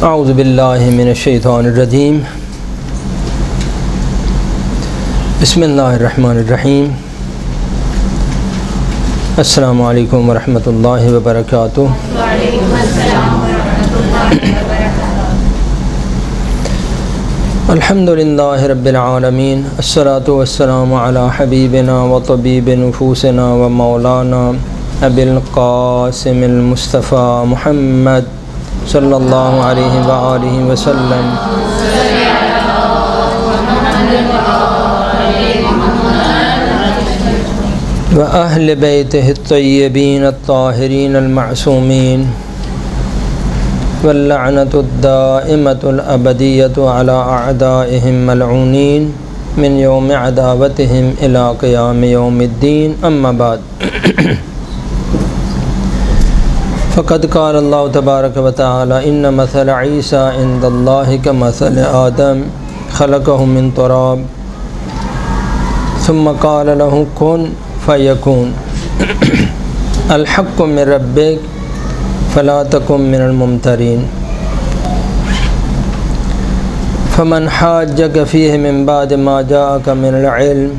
اعوذ باللہ من الشیطان الرجیم بسم اللہ الرحمن الرحیم السلام علیکم ورحمۃ اللہ وبرکاتہ۔ وعلیکم السلام ورحمۃ اللہ وبرکاتہ۔ الحمد للہ رب العالمین، الصلاۃ والسلام علی حبیبنا و طبیب نفوسنا و مولانا ابی القاسم المصطفیٰ محمد صلی اللہ علیہ وآلہ وسلم و اہل بیتہ الطیبین الطاہرین المعصومین واللعنۃ الدائمۃ الابدیۃ علی اعدائہم ملعونین من یوم عداوتہم الی قیام یوم الدین، اما بعد۔ فقد قال اللہ تبارک و تعالی ان مثل عیسیٰ عند اللہ کمثل آدم خلقہ من تراب ثم قال له کن فیکون الحق من ربک فلا تکن من الممترین فمن حاجک فیہ من بعد ما جاءک من العلم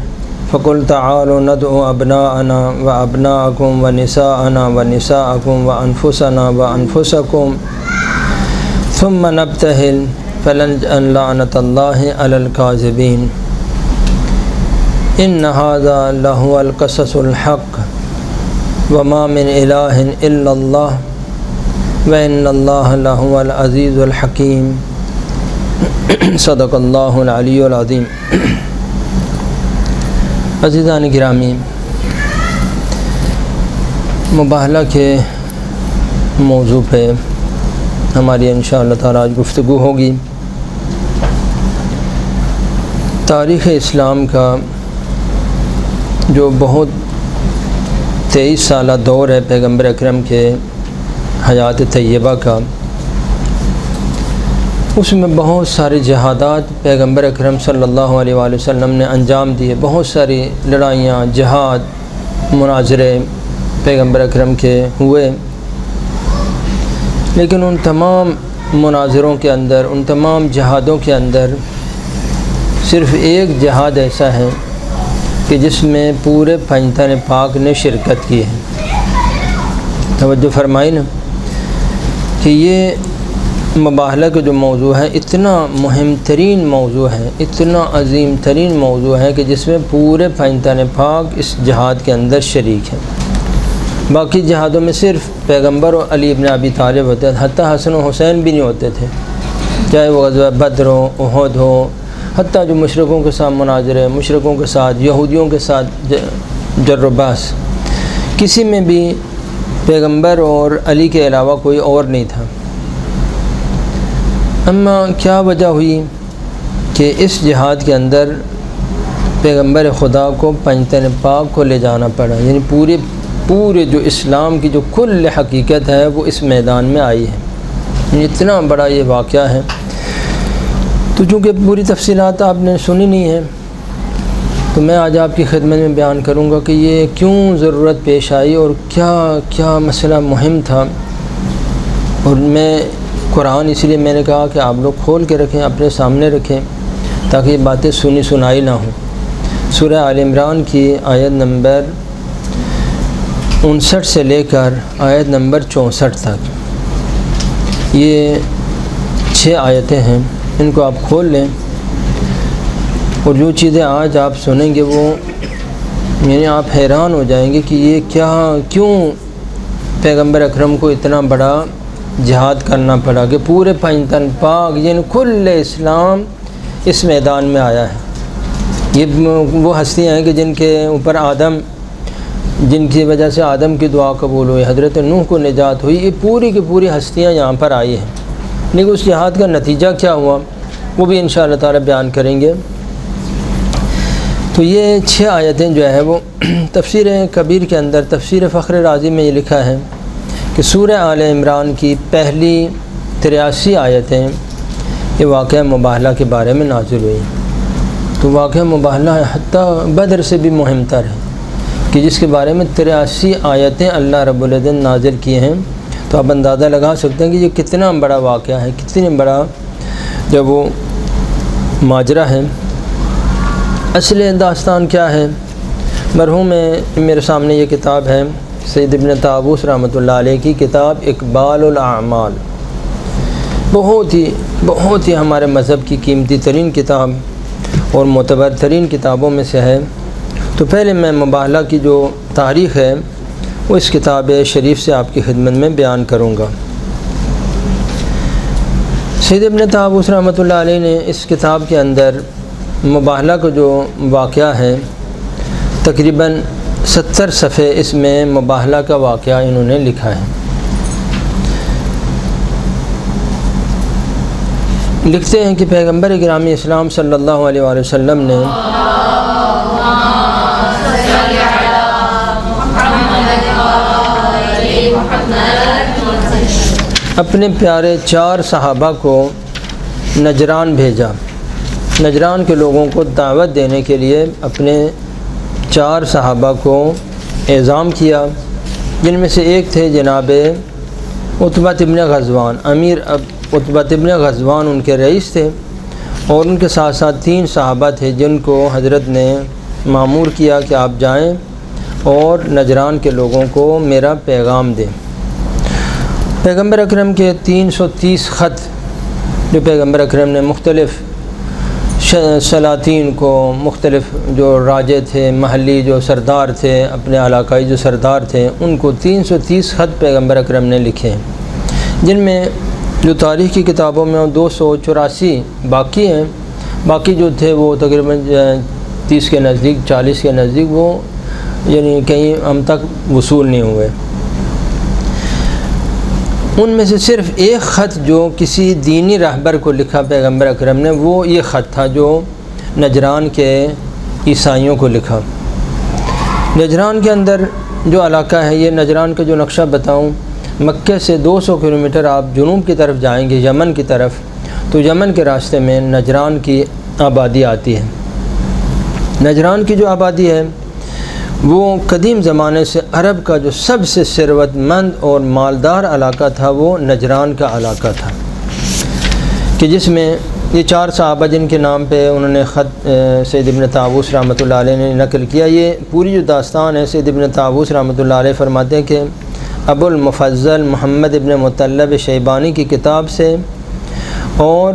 فقل تعالوا ندعو ابناءنا وابناءکم ونساءنا ونساءکم وانفسنا وانفسکم ثم نبتہل فلنجعل لعنۃ اللہ علی الکاذبین ان ھذا لہو القصص الحق وما من الہ الا اللہ وان اللہ لہو العزیز الحکیم۔ صدق اللہ العلی العظیم۔ عزیزان گرامی، مباہلہ کے موضوع پہ ہماری انشاءاللہ تعالی آج گفتگو ہوگی۔ تاریخ اسلام کا جو بہت 23 سالہ دور ہے پیغمبر اکرم کے حیات طیبہ کا، اس میں بہت سارے جہادات پیغمبر اکرم صلی اللہ علیہ وآلہ وسلم نے انجام دیے، بہت ساری لڑائیاں، جہاد، مناظرے پیغمبر اکرم کے ہوئے، لیکن ان تمام مناظروں کے اندر، ان تمام جہادوں کے اندر صرف ایک جہاد ایسا ہے کہ جس میں پورے پنجتن پاک نے شرکت کی ہے۔ توجہ فرمائی نا کہ یہ مباہلہ کا جو موضوع ہے اتنا مہم ترین موضوع ہے، اتنا عظیم ترین موضوع ہے کہ جس میں پورے پنجتن پاک اس جہاد کے اندر شریک ہے۔ باقی جہادوں میں صرف پیغمبر اور علی ابن ابی طالب ہوتے تھے، حتیٰ حسن و حسین بھی نہیں ہوتے تھے، چاہے وہ غزوہ بدر ہو، احد ہو، حتیٰ جو مشرکوں کے ساتھ مناظرے، مشرکوں کے ساتھ، یہودیوں کے ساتھ جر و بحث، کسی میں بھی پیغمبر اور علی کے علاوہ کوئی اور نہیں تھا۔ اما کیا وجہ ہوئی کہ اس جہاد کے اندر پیغمبر خدا کو پنجتن پاک کو لے جانا پڑا، یعنی پورے جو اسلام کی جو کل حقیقت ہے وہ اس میدان میں آئی ہے، یعنی اتنا بڑا یہ واقعہ ہے۔ تو چونکہ پوری تفصیلات آپ نے سنی نہیں ہیں تو میں آج آپ کی خدمت میں بیان کروں گا کہ یہ کیوں ضرورت پیش آئی اور کیا مسئلہ مہم تھا۔ اور میں قرآن اس لیے میں نے کہا کہ آپ لوگ کھول کے رکھیں، اپنے سامنے رکھیں تاکہ یہ باتیں سنی سنائی نہ ہوں۔ سورہ آل عمران کی آیت نمبر 59 سے لے کر آیت نمبر 64 تک یہ 6 آیتیں ہیں، ان کو آپ کھول لیں اور جو چیزیں آج آپ سنیں گے وہ یعنی آپ حیران ہو جائیں گے کہ یہ کیوں پیغمبر اکرم کو اتنا بڑا جہاد کرنا پڑا کہ پورے پنجتن پاک یعنی کل اسلام اس میدان میں آیا ہے۔ یہ وہ ہستیاں ہیں کہ جن کے اوپر جن کی وجہ سے آدم کی دعا قبول ہوئی، حضرت نوح کو نجات ہوئی، یہ پوری کی پوری ہستیاں یہاں پر آئی ہیں، لیکن اس جہاد کا نتیجہ کیا ہوا وہ بھی انشاءاللہ تعالی بیان کریں گے۔ تو یہ 6 آیتیں جو ہے وہ تفسیر کبیر کے اندر، تفسیر فخر رازی میں یہ لکھا ہے کہ سورہ آل عمران کی پہلی 83 آیتیں یہ واقعہ مباہلہ کے بارے میں نازل ہوئی۔ تو واقعہ مباہلہ حتیٰ بدر سے بھی مہم تر ہے کہ جس کے بارے میں 83 آیتیں اللہ رب العزت نازل کیے ہیں۔ تو آپ اندازہ لگا سکتے ہیں کہ یہ کتنا بڑا واقعہ ہے، کتنی بڑا جب وہ ماجرا ہے۔ اصل داستان کیا ہے؟ مرحوم میرے سامنے یہ کتاب ہے سید ابن طاووس رحمۃ اللہ علیہ کی کتاب اقبال الاعمال، بہت ہی ہمارے مذہب کی قیمتی ترین کتاب اور معتبر ترین کتابوں میں سے ہے۔ تو پہلے میں مباحلہ کی جو تاریخ ہے وہ اس کتاب شریف سے آپ کی خدمت میں بیان کروں گا۔ سید ابن طاووس رحمۃ اللہ علیہ نے اس کتاب کے اندر مباحلہ کا جو واقعہ ہے تقریباً 70 صفحے اس میں مباحلہ کا واقعہ انہوں نے لکھا ہے۔ لکھتے ہیں کہ پیغمبر گرامی اسلام صلی اللہ علیہ وآلہ وسلم نے اپنے پیارے 4 صحابہ کو نجران بھیجا۔ نجران کے لوگوں کو دعوت دینے کے لیے اپنے 4 صحابہ کو اعزام کیا، جن میں سے ایک تھے جناب عتبہ ابن غزوان، امیر عتبہ ابن غزوان ان کے رئیس تھے، اور ان کے ساتھ ساتھ 3 صحابہ تھے جن کو حضرت نے مامور کیا کہ آپ جائیں اور نجران کے لوگوں کو میرا پیغام دیں۔ پیغمبر اکرم کے 330 خط جو پیغمبر اکرم نے مختلف سلاطین کو، مختلف جو راجے تھے، محلی جو سردار تھے، اپنے علاقائی جو سردار تھے، ان کو 330 خط پیغمبر اکرم نے لکھے، جن میں جو تاریخ کی کتابوں میں 284 باقی ہیں، باقی جو تھے وہ تقریباً 30 کے نزدیک، 40 کے نزدیک وہ یعنی کہیں ہم تک وصول نہیں ہوئے۔ ان میں سے صرف ایک خط جو کسی دینی رہبر کو لکھا پیغمبر اکرم نے، وہ یہ خط تھا جو نجران کے عیسائیوں کو لکھا۔ نجران کے اندر جو علاقہ ہے، یہ نجران کا جو نقشہ بتاؤں، مکہ سے 200 کلومیٹر آپ جنوب کی طرف جائیں گے، یمن کی طرف، تو یمن کے راستے میں نجران کی آبادی آتی ہے۔ نجران کی جو آبادی ہے وہ قدیم زمانے سے عرب کا جو سب سے ثروت مند اور مالدار علاقہ تھا، وہ نجران کا علاقہ تھا، کہ جس میں یہ 4 صحابہ جن کے نام پہ انہوں نے خط سید ابن طاووس رحمۃ اللہ علیہ نے نقل کیا۔ یہ پوری جو داستان ہے سید ابن طاووس رحمۃ اللہ علیہ فرماتے ہیں کہ ابو المفضل محمد ابن مطلب شیبانی کی کتاب سے اور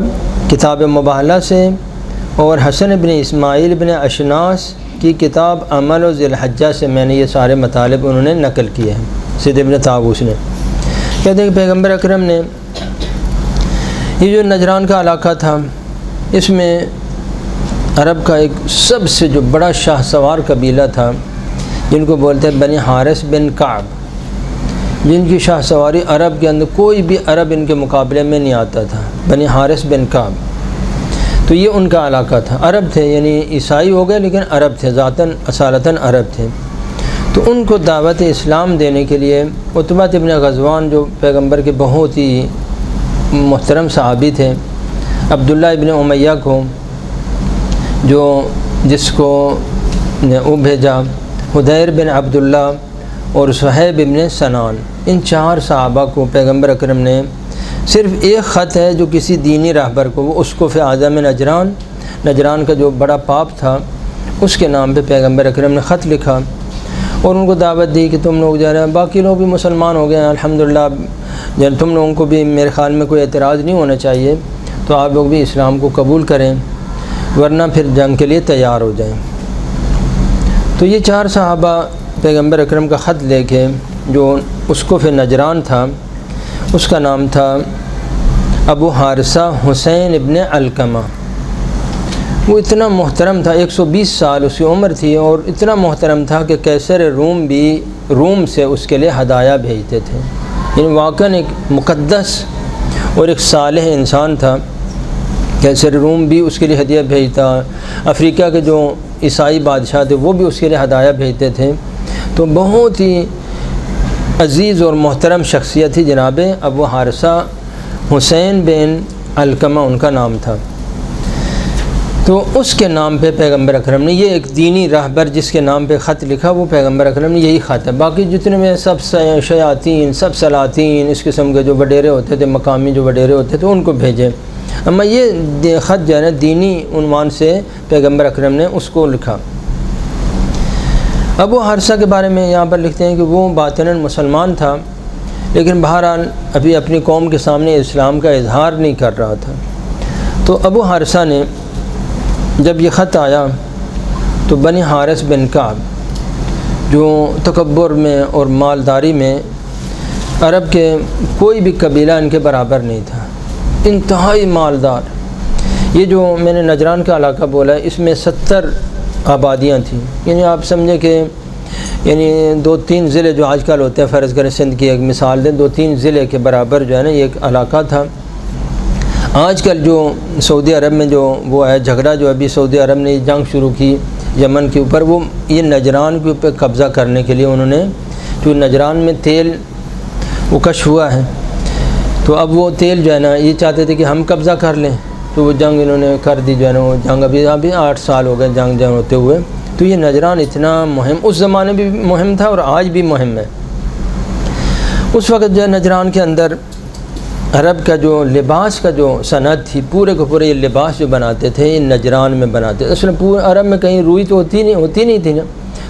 کتاب مباحلہ سے اور حسن ابن اسماعیل ابن اشناس کی کتاب عمل و ذی الحجہ سے میں نے یہ سارے مطالب انہوں نے نقل کیے ہیں۔ سید ابن طاووس نے کہتے ہیں کہ پیغمبر اکرم نے یہ جو نجران کا علاقہ تھا، اس میں عرب کا ایک سب سے جو بڑا شاہ سوار قبیلہ تھا، جن کو بولتے ہیں بنی حارث بن کعب، جن کی شاہ سواری عرب کے اندر کوئی بھی عرب ان کے مقابلے میں نہیں آتا تھا، بنی حارث بن کعب۔ تو یہ ان کا علاقہ تھا، عرب تھے، یعنی عیسائی ہو گئے لیکن عرب تھے، ذاتاً اصالتاً عرب تھے۔ تو ان کو دعوت اسلام دینے کے لیے عتبہ ابن غزوان جو پیغمبر کے بہت ہی محترم صحابی تھے، عبداللہ ابن امیہ کو جس کو وہ بھیجا، حدیر بن عبداللہ اور صہیب ابن سنان، ان 4 صحابہ کو پیغمبر اکرم نے صرف ایک خط ہے جو کسی دینی رہبر کو، وہ اسقف اعظم نجران کا جو بڑا پاپ تھا، اس کے نام پہ پیغمبر اکرم نے خط لکھا اور ان کو دعوت دی کہ تم لوگ جو ہے باقی لوگ بھی مسلمان ہو گئے ہیں الحمدللہ، جب تم لوگوں کو بھی میرے خیال میں کوئی اعتراض نہیں ہونا چاہیے، تو آپ لوگ بھی اسلام کو قبول کریں، ورنہ پھر جنگ کے لیے تیار ہو جائیں۔ تو یہ 4 صحابہ پیغمبر اکرم کا خط لے کے، جو اسقف نجران تھا اس کا نام تھا ابو حارثہ حسین ابن علقمہ، وہ اتنا محترم تھا، 120 سال اس کی عمر تھی، اور اتنا محترم تھا کہ قیصر روم بھی روم سے اس کے لیے ہدایہ بھیجتے تھے، یعنی واقعاً ایک مقدس اور ایک صالح انسان تھا۔ قیصر روم بھی اس کے لیے ہدیہ بھیجتا، افریقہ کے جو عیسائی بادشاہ تھے وہ بھی اس کے لیے ہدایہ بھیجتے تھے۔ تو بہت ہی عزیز اور محترم شخصیت تھی جناب ابو حارثہ حسین بن علقمہ ان کا نام تھا۔ تو اس کے نام پہ پیغمبر اکرم نے، یہ ایک دینی راہبر جس کے نام پہ خط لکھا وہ پیغمبر اکرم نے یہی خط ہے۔ باقی جتنے میں سب شیاطین، سب سلاطین، اس قسم کے جو وڈیرے ہوتے تھے، مقامی جو وڈیرے ہوتے تھے، ان کو بھیجے۔ اما یہ خط جو ہے نا دینی عنوان سے پیغمبر اکرم نے اس کو لکھا۔ ابو حارثہ کے بارے میں یہاں پر لکھتے ہیں کہ وہ باطناً مسلمان تھا، لیکن بہرحال ابھی اپنی قوم کے سامنے اسلام کا اظہار نہیں کر رہا تھا۔ تو ابو حارثہ نے جب یہ خط آیا تو بنی حارث بن کعب جو تکبر میں اور مالداری میں عرب کے کوئی بھی قبیلہ ان کے برابر نہیں تھا، انتہائی مالدار۔ یہ جو میں نے نجران کا علاقہ بولا ہے اس میں 70 آبادیاں تھیں، یعنی آپ سمجھیں کہ یعنی 2-3 ضلع جو آج کل ہوتے ہیں، فرض کریں سندھ کی ایک مثال دیں، 2-3 ضلع کے برابر جو ہے نا یہ ایک علاقہ تھا۔ آج کل جو سعودی عرب میں جو وہ ہے جھگڑا، جو ابھی سعودی عرب نے جنگ شروع کی یمن کے اوپر، وہ یہ نجران کے اوپر قبضہ کرنے کے لیے انہوں نے، جو نجران میں تیل وہ کش ہوا ہے، تو اب وہ تیل جو ہے نا یہ چاہتے تھے کہ ہم قبضہ کر لیں، تو وہ جنگ انہوں نے کر دی جو ہے نا، وہ جنگ ابھی 8 سال ہو گئے جنگ ہوتے ہوئے۔ تو یہ نجران اتنا مہم، اس زمانے بھی مہم تھا اور آج بھی مہم ہے۔ اس وقت جو ہے نجران کے اندر عرب کا جو لباس کا جو صنعت تھی، پورے کے پورے یہ لباس جو بناتے تھے یہ نجران میں بناتے تھے۔ اصل پورے عرب میں کہیں روئی تو ہوتی نہیں تھی نا،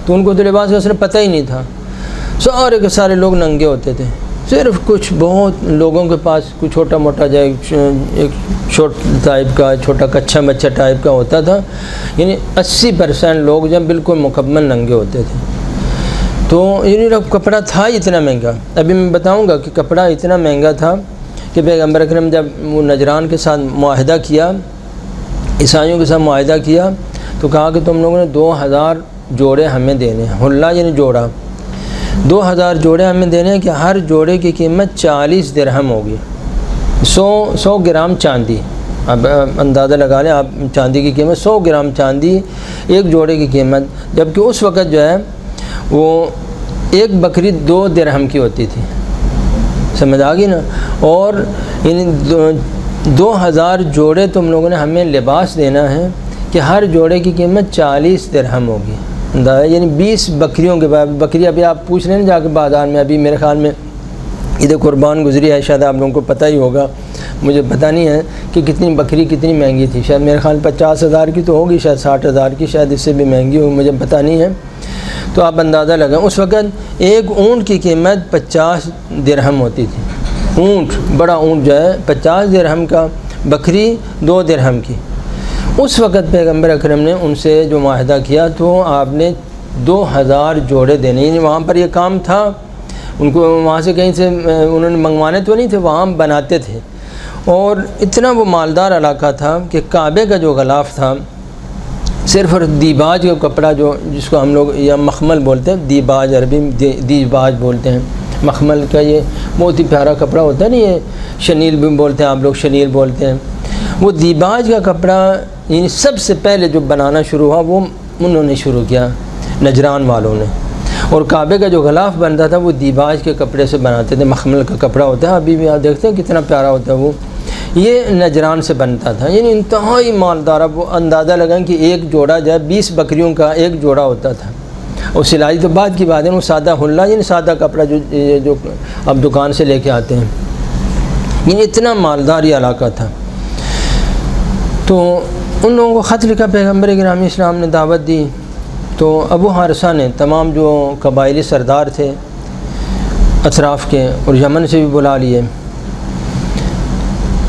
تو ان کو تو لباس کا اصل پتہ ہی نہیں تھا، سارے کے سارے لوگ ننگے ہوتے تھے، صرف کچھ بہت لوگوں کے پاس کچھ چھوٹا موٹا جو ایک شورٹ ٹائپ کا، چھوٹا کچھا بچہ ٹائپ کا ہوتا تھا، یعنی 80% لوگ جب بالکل مکمل ننگے ہوتے تھے۔ تو یعنی کپڑا تھا اتنا مہنگا، ابھی میں بتاؤں گا کہ کپڑا اتنا مہنگا تھا کہ پیغمبر اکرم جب وہ نجران کے ساتھ معاہدہ کیا، عیسائیوں کے ساتھ معاہدہ کیا، تو کہا کہ تم لوگوں نے 2000 جوڑے ہمیں دینے ہیں، حلہ یعنی جوڑا، 2000 جوڑے ہمیں دینے ہیں کہ ہر جوڑے کی قیمت 40 درہم ہوگی، 100 گرام چاندی۔ اب اندازہ لگا لیں آپ، چاندی کی قیمت 100 گرام چاندی ایک جوڑے کی قیمت، جبکہ اس وقت جو ہے وہ ایک بکری 2 درہم کی ہوتی تھی، سمجھ آ گئی نا۔ اور یعنی 2000 جوڑے تم لوگوں نے ہمیں لباس دینا ہے کہ ہر جوڑے کی قیمت 40 درہم ہوگی، یعنی 20 بکریوں کے بعد، بکری ابھی آپ پوچھ لیں جا کے بازار میں، ابھی میرے خیال میں عید قربان گزری ہے، شاید آپ لوگوں کو پتہ ہی ہوگا، مجھے پتہ نہیں ہے کہ کتنی بکری کتنی مہنگی تھی، شاید میرے خیال 50,000 کی تو ہوگی، شاید 60,000 کی، شاید اس سے بھی مہنگی ہوگی، مجھے پتہ نہیں ہے۔ تو آپ اندازہ لگائیں، اس وقت ایک اونٹ کی قیمت 50 درہم ہوتی تھی، اونٹ، بڑا اونٹ جو ہے 50 درہم کا، بکری 2 درہم کی۔ اس وقت پیغمبر اکرم نے ان سے جو معاہدہ کیا تو آپ نے 2000 جوڑے دینے، یعنی وہاں پر یہ کام تھا، ان کو وہاں سے کہیں سے انہوں نے منگوانے تو نہیں تھے، وہاں بناتے تھے۔ اور اتنا وہ مالدار علاقہ تھا کہ کعبے کا جو غلاف تھا، صرف دیباج کا کپڑا، جو جس کو ہم لوگ یا مخمل بولتے ہیں، دیباج عربی میں دیباج بولتے ہیں، مخمل کا یہ بہت ہی پیارا کپڑا ہوتا ہے نا، یہ شنیل بھی بولتے ہیں آپ لوگ، شنیل بولتے ہیں۔ وہ دیباج کا کپڑا یعنی سب سے پہلے جو بنانا شروع ہوا وہ انہوں نے شروع کیا، نجران والوں نے۔ اور کعبے کا جو غلاف بنتا تھا وہ دیباج کے کپڑے سے بناتے تھے، مخمل کا کپڑا ہوتا ہے، ابھی بھی آپ دیکھتے ہیں کتنا پیارا ہوتا ہے وہ، یہ نجران سے بنتا تھا، یعنی انتہائی مالدار۔ اب وہ اندازہ لگائیں کہ ایک جوڑا جو ہے 20 بکریوں کا ایک جوڑا ہوتا تھا، اور سلائی تو بعد کی بات ہے، وہ سادہ حلہ یعنی سادہ کپڑا جو اب دکان سے لے کے آتے ہیں، یعنی اتنا مالدار یہ علاقہ تھا۔ تو ان لوگوں کو خط لکھا، پیغمبر گرامی اسلام نے دعوت دی، تو ابو حارثہ نے تمام جو قبائلی سردار تھے اطراف کے اور یمن سے بھی بلا لیے۔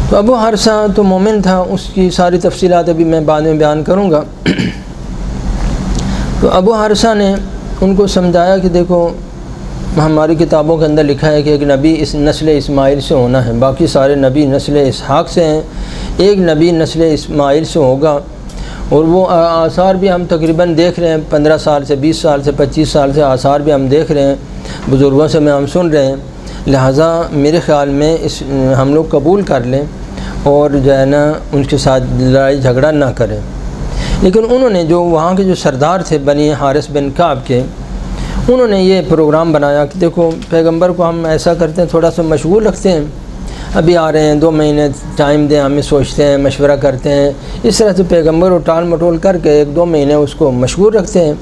تو ابو حارثہ تو مومن تھا، اس کی ساری تفصیلات ابھی میں بعد میں بیان کروں گا۔ تو ابو حارثہ نے ان کو سمجھایا کہ دیکھو ہماری کتابوں کے اندر لکھا ہے کہ ایک نبی اس نسل اسماعیل سے ہونا ہے، باقی سارے نبی نسل اسحاق سے ہیں، ایک نبی نسل اسماعیل سے ہوگا، اور وہ آثار بھی ہم تقریباً دیکھ رہے ہیں، 15 سال سے 20 سال سے 25 سال سے آثار بھی ہم دیکھ رہے ہیں، بزرگوں سے ہم سن رہے ہیں، لہٰذا میرے خیال میں ہم لوگ قبول کر لیں اور جو ہے نا ان کے ساتھ لڑائی جھگڑا نہ کریں۔ لیکن انہوں نے جو وہاں کے جو سردار تھے بنی حارث بن کعب کے، انہوں نے یہ پروگرام بنایا کہ دیکھو پیغمبر کو ہم ایسا کرتے ہیں، تھوڑا سا مشغول رکھتے ہیں، ابھی آ رہے ہیں 2 مہینے ٹائم دیں، ہمیں سوچتے ہیں، مشورہ کرتے ہیں۔ اس طرح سے پیغمبر کو ٹال مٹول کر کے 1-2 مہینے اس کو مشغول رکھتے ہیں۔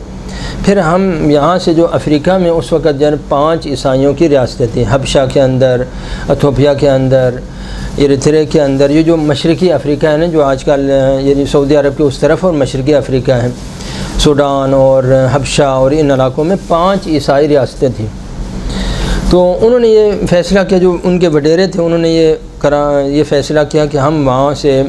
پھر ہم یہاں سے جو افریقہ میں اس وقت 5 عیسائیوں کی ریاستیں تھیں، حبشہ کے اندر، ایتھوپیا کے اندر، ایریتھریا کے اندر، یہ جو مشرقی افریقہ ہے نا، جو آج کل یعنی سعودی عرب کے اس طرف اور مشرقی افریقہ ہے، سوڈان اور حبشہ اور ان علاقوں میں 5 عیسائی ریاستیں تھیں۔ تو انہوں نے یہ فیصلہ کیا، جو ان کے وڈیرے تھے انہوں نے یہ فیصلہ کیا کہ ہم وہاں سے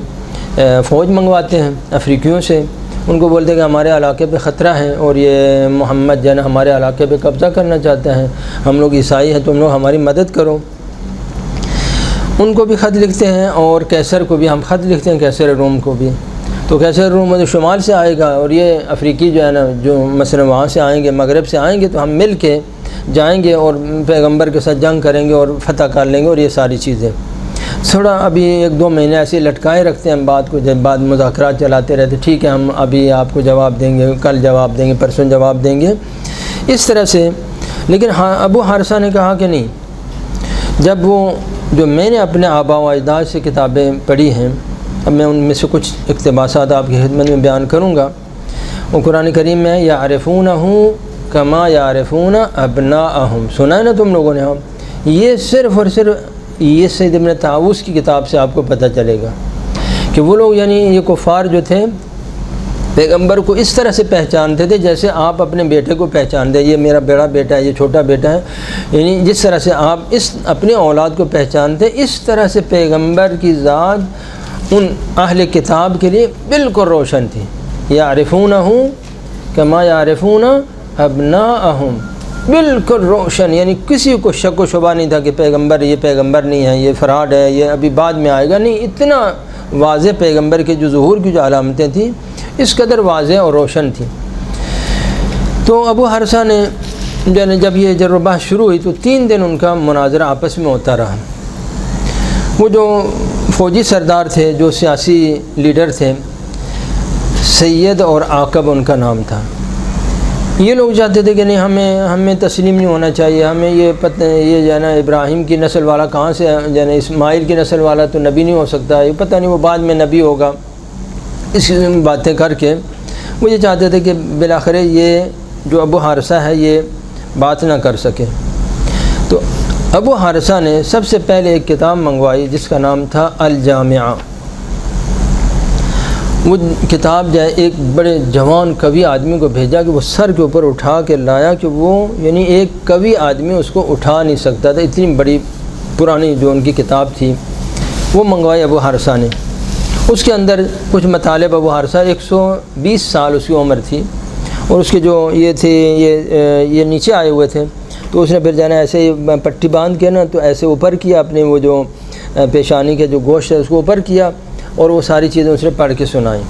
فوج منگواتے ہیں افریقیوں سے، ان کو بولتے ہیں کہ ہمارے علاقے پہ خطرہ ہے اور یہ محمد جو ہے نا ہمارے علاقے پہ قبضہ کرنا چاہتا ہے، ہم لوگ عیسائی ہیں، تم لوگ ہماری مدد کرو۔ ان کو بھی خط لکھتے ہیں اور کیسر کو بھی ہم خط لکھتے ہیں، کیسر روم کو بھی۔ تو کیسر روم جو شمال سے آئے گا اور یہ افریقی جو ہے نا جو مثلا وہاں سے آئیں گے، مغرب سے آئیں گے، تو ہم مل کے جائیں گے اور پیغمبر کے ساتھ جنگ کریں گے اور فتح کر لیں گے اور یہ ساری چیزیں۔ تھوڑا ابھی 1-2 مہینے ایسے لٹکائے رکھتے ہیں ہم بات کو، جب بعد مذاکرات چلاتے رہتے، ٹھیک ہے ہم ابھی آپ کو جواب دیں گے، کل جواب دیں گے، پرسوں جواب دیں گے، اس طرح سے۔ لیکن ابو حارثہ نے کہا کہ نہیں، جب وہ جو میں نے اپنے آباء و اجداد سے کتابیں پڑھی ہیں، اب میں ان میں سے کچھ اقتباسات آپ کی خدمت میں بیان کروں گا۔ وہ قرآن کریم میں یعرفونہ کما یعرفون ابناءہم، سنا ہے نا تم لوگوں نے؟ ہم یہ صرف اور صرف یہ سید ابن طاووس کی کتاب سے آپ کو پتہ چلے گا کہ وہ لوگ یعنی یہ کفار جو تھے پیغمبر کو اس طرح سے پہچانتے تھے جیسے آپ اپنے بیٹے کو پہچانتے ہیں، یہ میرا بڑا بیٹا ہے، یہ چھوٹا بیٹا ہے، یعنی جس طرح سے آپ اپنے اولاد کو پہچانتے، اس طرح سے پیغمبر کی ذات ان اہل کتاب کے لیے بالکل روشن تھی۔ یعرفونہ کما یعرفون ابناءہم، بالکل روشن، یعنی کسی کو شک و شبہ نہیں تھا کہ پیغمبر یہ پیغمبر نہیں ہے، یہ فراڈ ہے، یہ ابھی بعد میں آئے گا، نہیں، اتنا واضح پیغمبر کے جو ظہور کی جو علامتیں تھیں اس قدر واضح اور روشن تھی۔ تو ابو حارثہ نے جب یہ جر و بحث شروع ہوئی تو 3 دن ان کا مناظرہ آپس میں ہوتا رہا۔ وہ جو فوجی سردار تھے، جو سیاسی لیڈر تھے، سید اور عاقب ان کا نام تھا، یہ لوگ چاہتے تھے کہ نہیں، ہمیں تسلیم نہیں ہونا چاہیے، ہمیں یہ جو ہے نا ابراہیم کی نسل والا کہاں سے جو ہے نا اسماعیل کی نسل والا تو نبی نہیں ہو سکتا، یہ پتہ نہیں وہ بعد میں نبی ہوگا، اس باتیں کر کے وہ یہ چاہتے تھے کہ بالآخر یہ جو ابو حارثہ ہے یہ بات نہ کر سکے۔ تو ابو حارثہ نے سب سے پہلے ایک کتاب منگوائی جس کا نام تھا الجامعہ۔ وہ کتاب جو ہے ایک بڑے جوان قوی آدمی کو بھیجا کہ وہ سر کے اوپر اٹھا کے لایا کہ وہ یعنی ایک قوی آدمی اس کو اٹھا نہیں سکتا تھا، اتنی بڑی پرانی جو ان کی کتاب تھی وہ منگوائی ابو حارثہ نے۔ اس کے اندر کچھ مطالب، ابو حارثہ 120 سال اس کی عمر تھی اور اس کے جو یہ تھے یہ نیچے آئے ہوئے تھے، تو اس نے پھر جانا ایسے پٹی باندھ کے نا تو ایسے اوپر کیا، اپنے وہ جو پیشانی کے جو گوشت ہے اس کو اوپر کیا اور وہ ساری چیزیں اس نے پڑھ کے سنائیں۔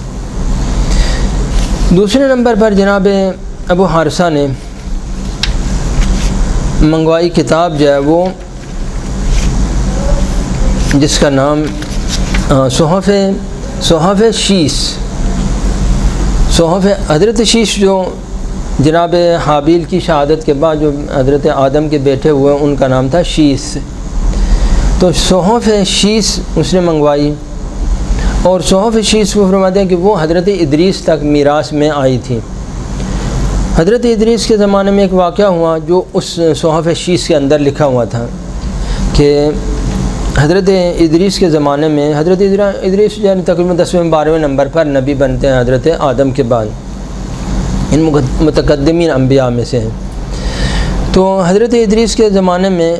دوسرے نمبر پر جناب ابو حارثہ نے منگوائی کتاب جو ہے وہ جس کا نام صحف شیس، صحف حضرت شیس جو جناب حابیل کی شہادت کے بعد جو حضرت آدم کے بیٹے ہوئے ان کا نام تھا شیس، تو صحف شیس اس نے منگوائی۔ اور صحف شیس کو فرماتے ہیں کہ وہ حضرت ادریس تک میراث میں آئی تھی۔ حضرت ادریس کے زمانے میں ایک واقعہ ہوا جو اس صحف شیس کے اندر لکھا ہوا تھا کہ حضرت ادریس کے زمانے میں حضرت ادریس یعنی تقریباً 10ویں-12ویں نمبر پر نبی بنتے ہیں حضرت آدم کے بعد، ان متقدمین انبیاء میں سے ہیں۔ تو حضرت ادریس کے زمانے میں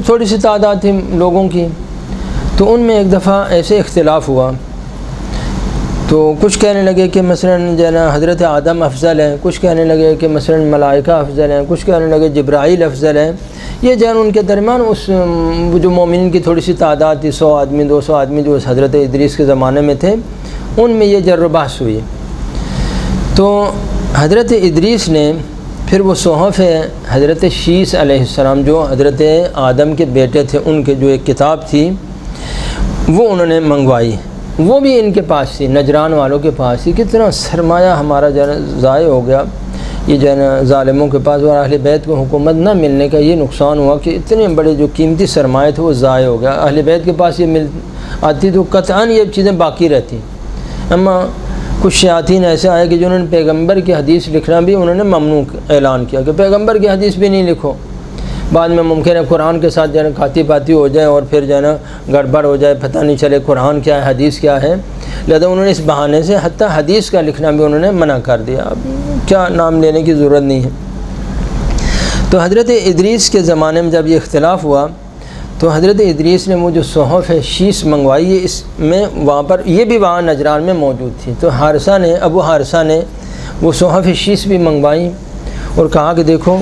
تھوڑی سی تعداد تھی لوگوں کی، تو ان میں ایک دفعہ ایسے اختلاف ہوا، تو کچھ کہنے لگے کہ مثلاً جو ہے نا حضرت آدم افضل ہیں، کچھ کہنے لگے کہ مثلاً ملائکہ افضل ہیں، کچھ کہنے لگے جبرائیل افضل ہیں۔ یہ جو ہے ان کے درمیان اس جو مومنین کی تھوڑی سی تعداد تھی، 100 آدمی 200 آدمی جو اس حضرت ادریس کے زمانے میں تھے، ان میں یہ جر و بحث ہوئی۔ تو حضرت ادریس نے پھر وہ صحف حضرت شیس علیہ السلام جو حضرت آدم کے بیٹے تھے ان کے جو ایک کتاب تھی وہ انہوں نے منگوائی، وہ بھی ان کے پاس تھی، نجران والوں کے پاس تھی۔ کتنا سرمایہ ہمارا ضائع ہو گیا یہ جو ہے نا ظالموں کے پاس اور اہل بیت کو حکومت نہ ملنے کا یہ نقصان ہوا کہ اتنے بڑے جو قیمتی سرمایہ تھے وہ ضائع ہو گیا. اہل بیت کے پاس یہ آتی تو قطعاً یہ چیزیں باقی رہتی. اما کچھ شیاطین ایسے آئے کہ جنہوں نے پیغمبر کی حدیث لکھنا بھی انہوں نے ممنوع اعلان کیا کہ پیغمبر کی حدیث بھی نہیں لکھو. بعد میں ممکن ہے قرآن کے ساتھ جو ہے نا کھاتی پاتی ہو جائے اور پھر جو ہے نا گڑبڑ ہو جائے، پتہ نہیں چلے قرآن کیا ہے حدیث کیا ہے. لہذا انہوں نے اس بہانے سے حتیٰ حدیث کا لکھنا بھی انہوں نے منع کر دیا. اب کیا نام لینے کی ضرورت نہیں ہے. تو حضرت ادریس کے زمانے میں جب یہ اختلاف ہوا تو حضرت ادریس نے وہ جو صحف شیش منگوائی ہے، اس میں وہاں پر یہ بھی وہاں نجران میں موجود تھی. تو ابو حارثہ نے وہ صحف شیش بھی منگوائی اور کہا کہ دیکھو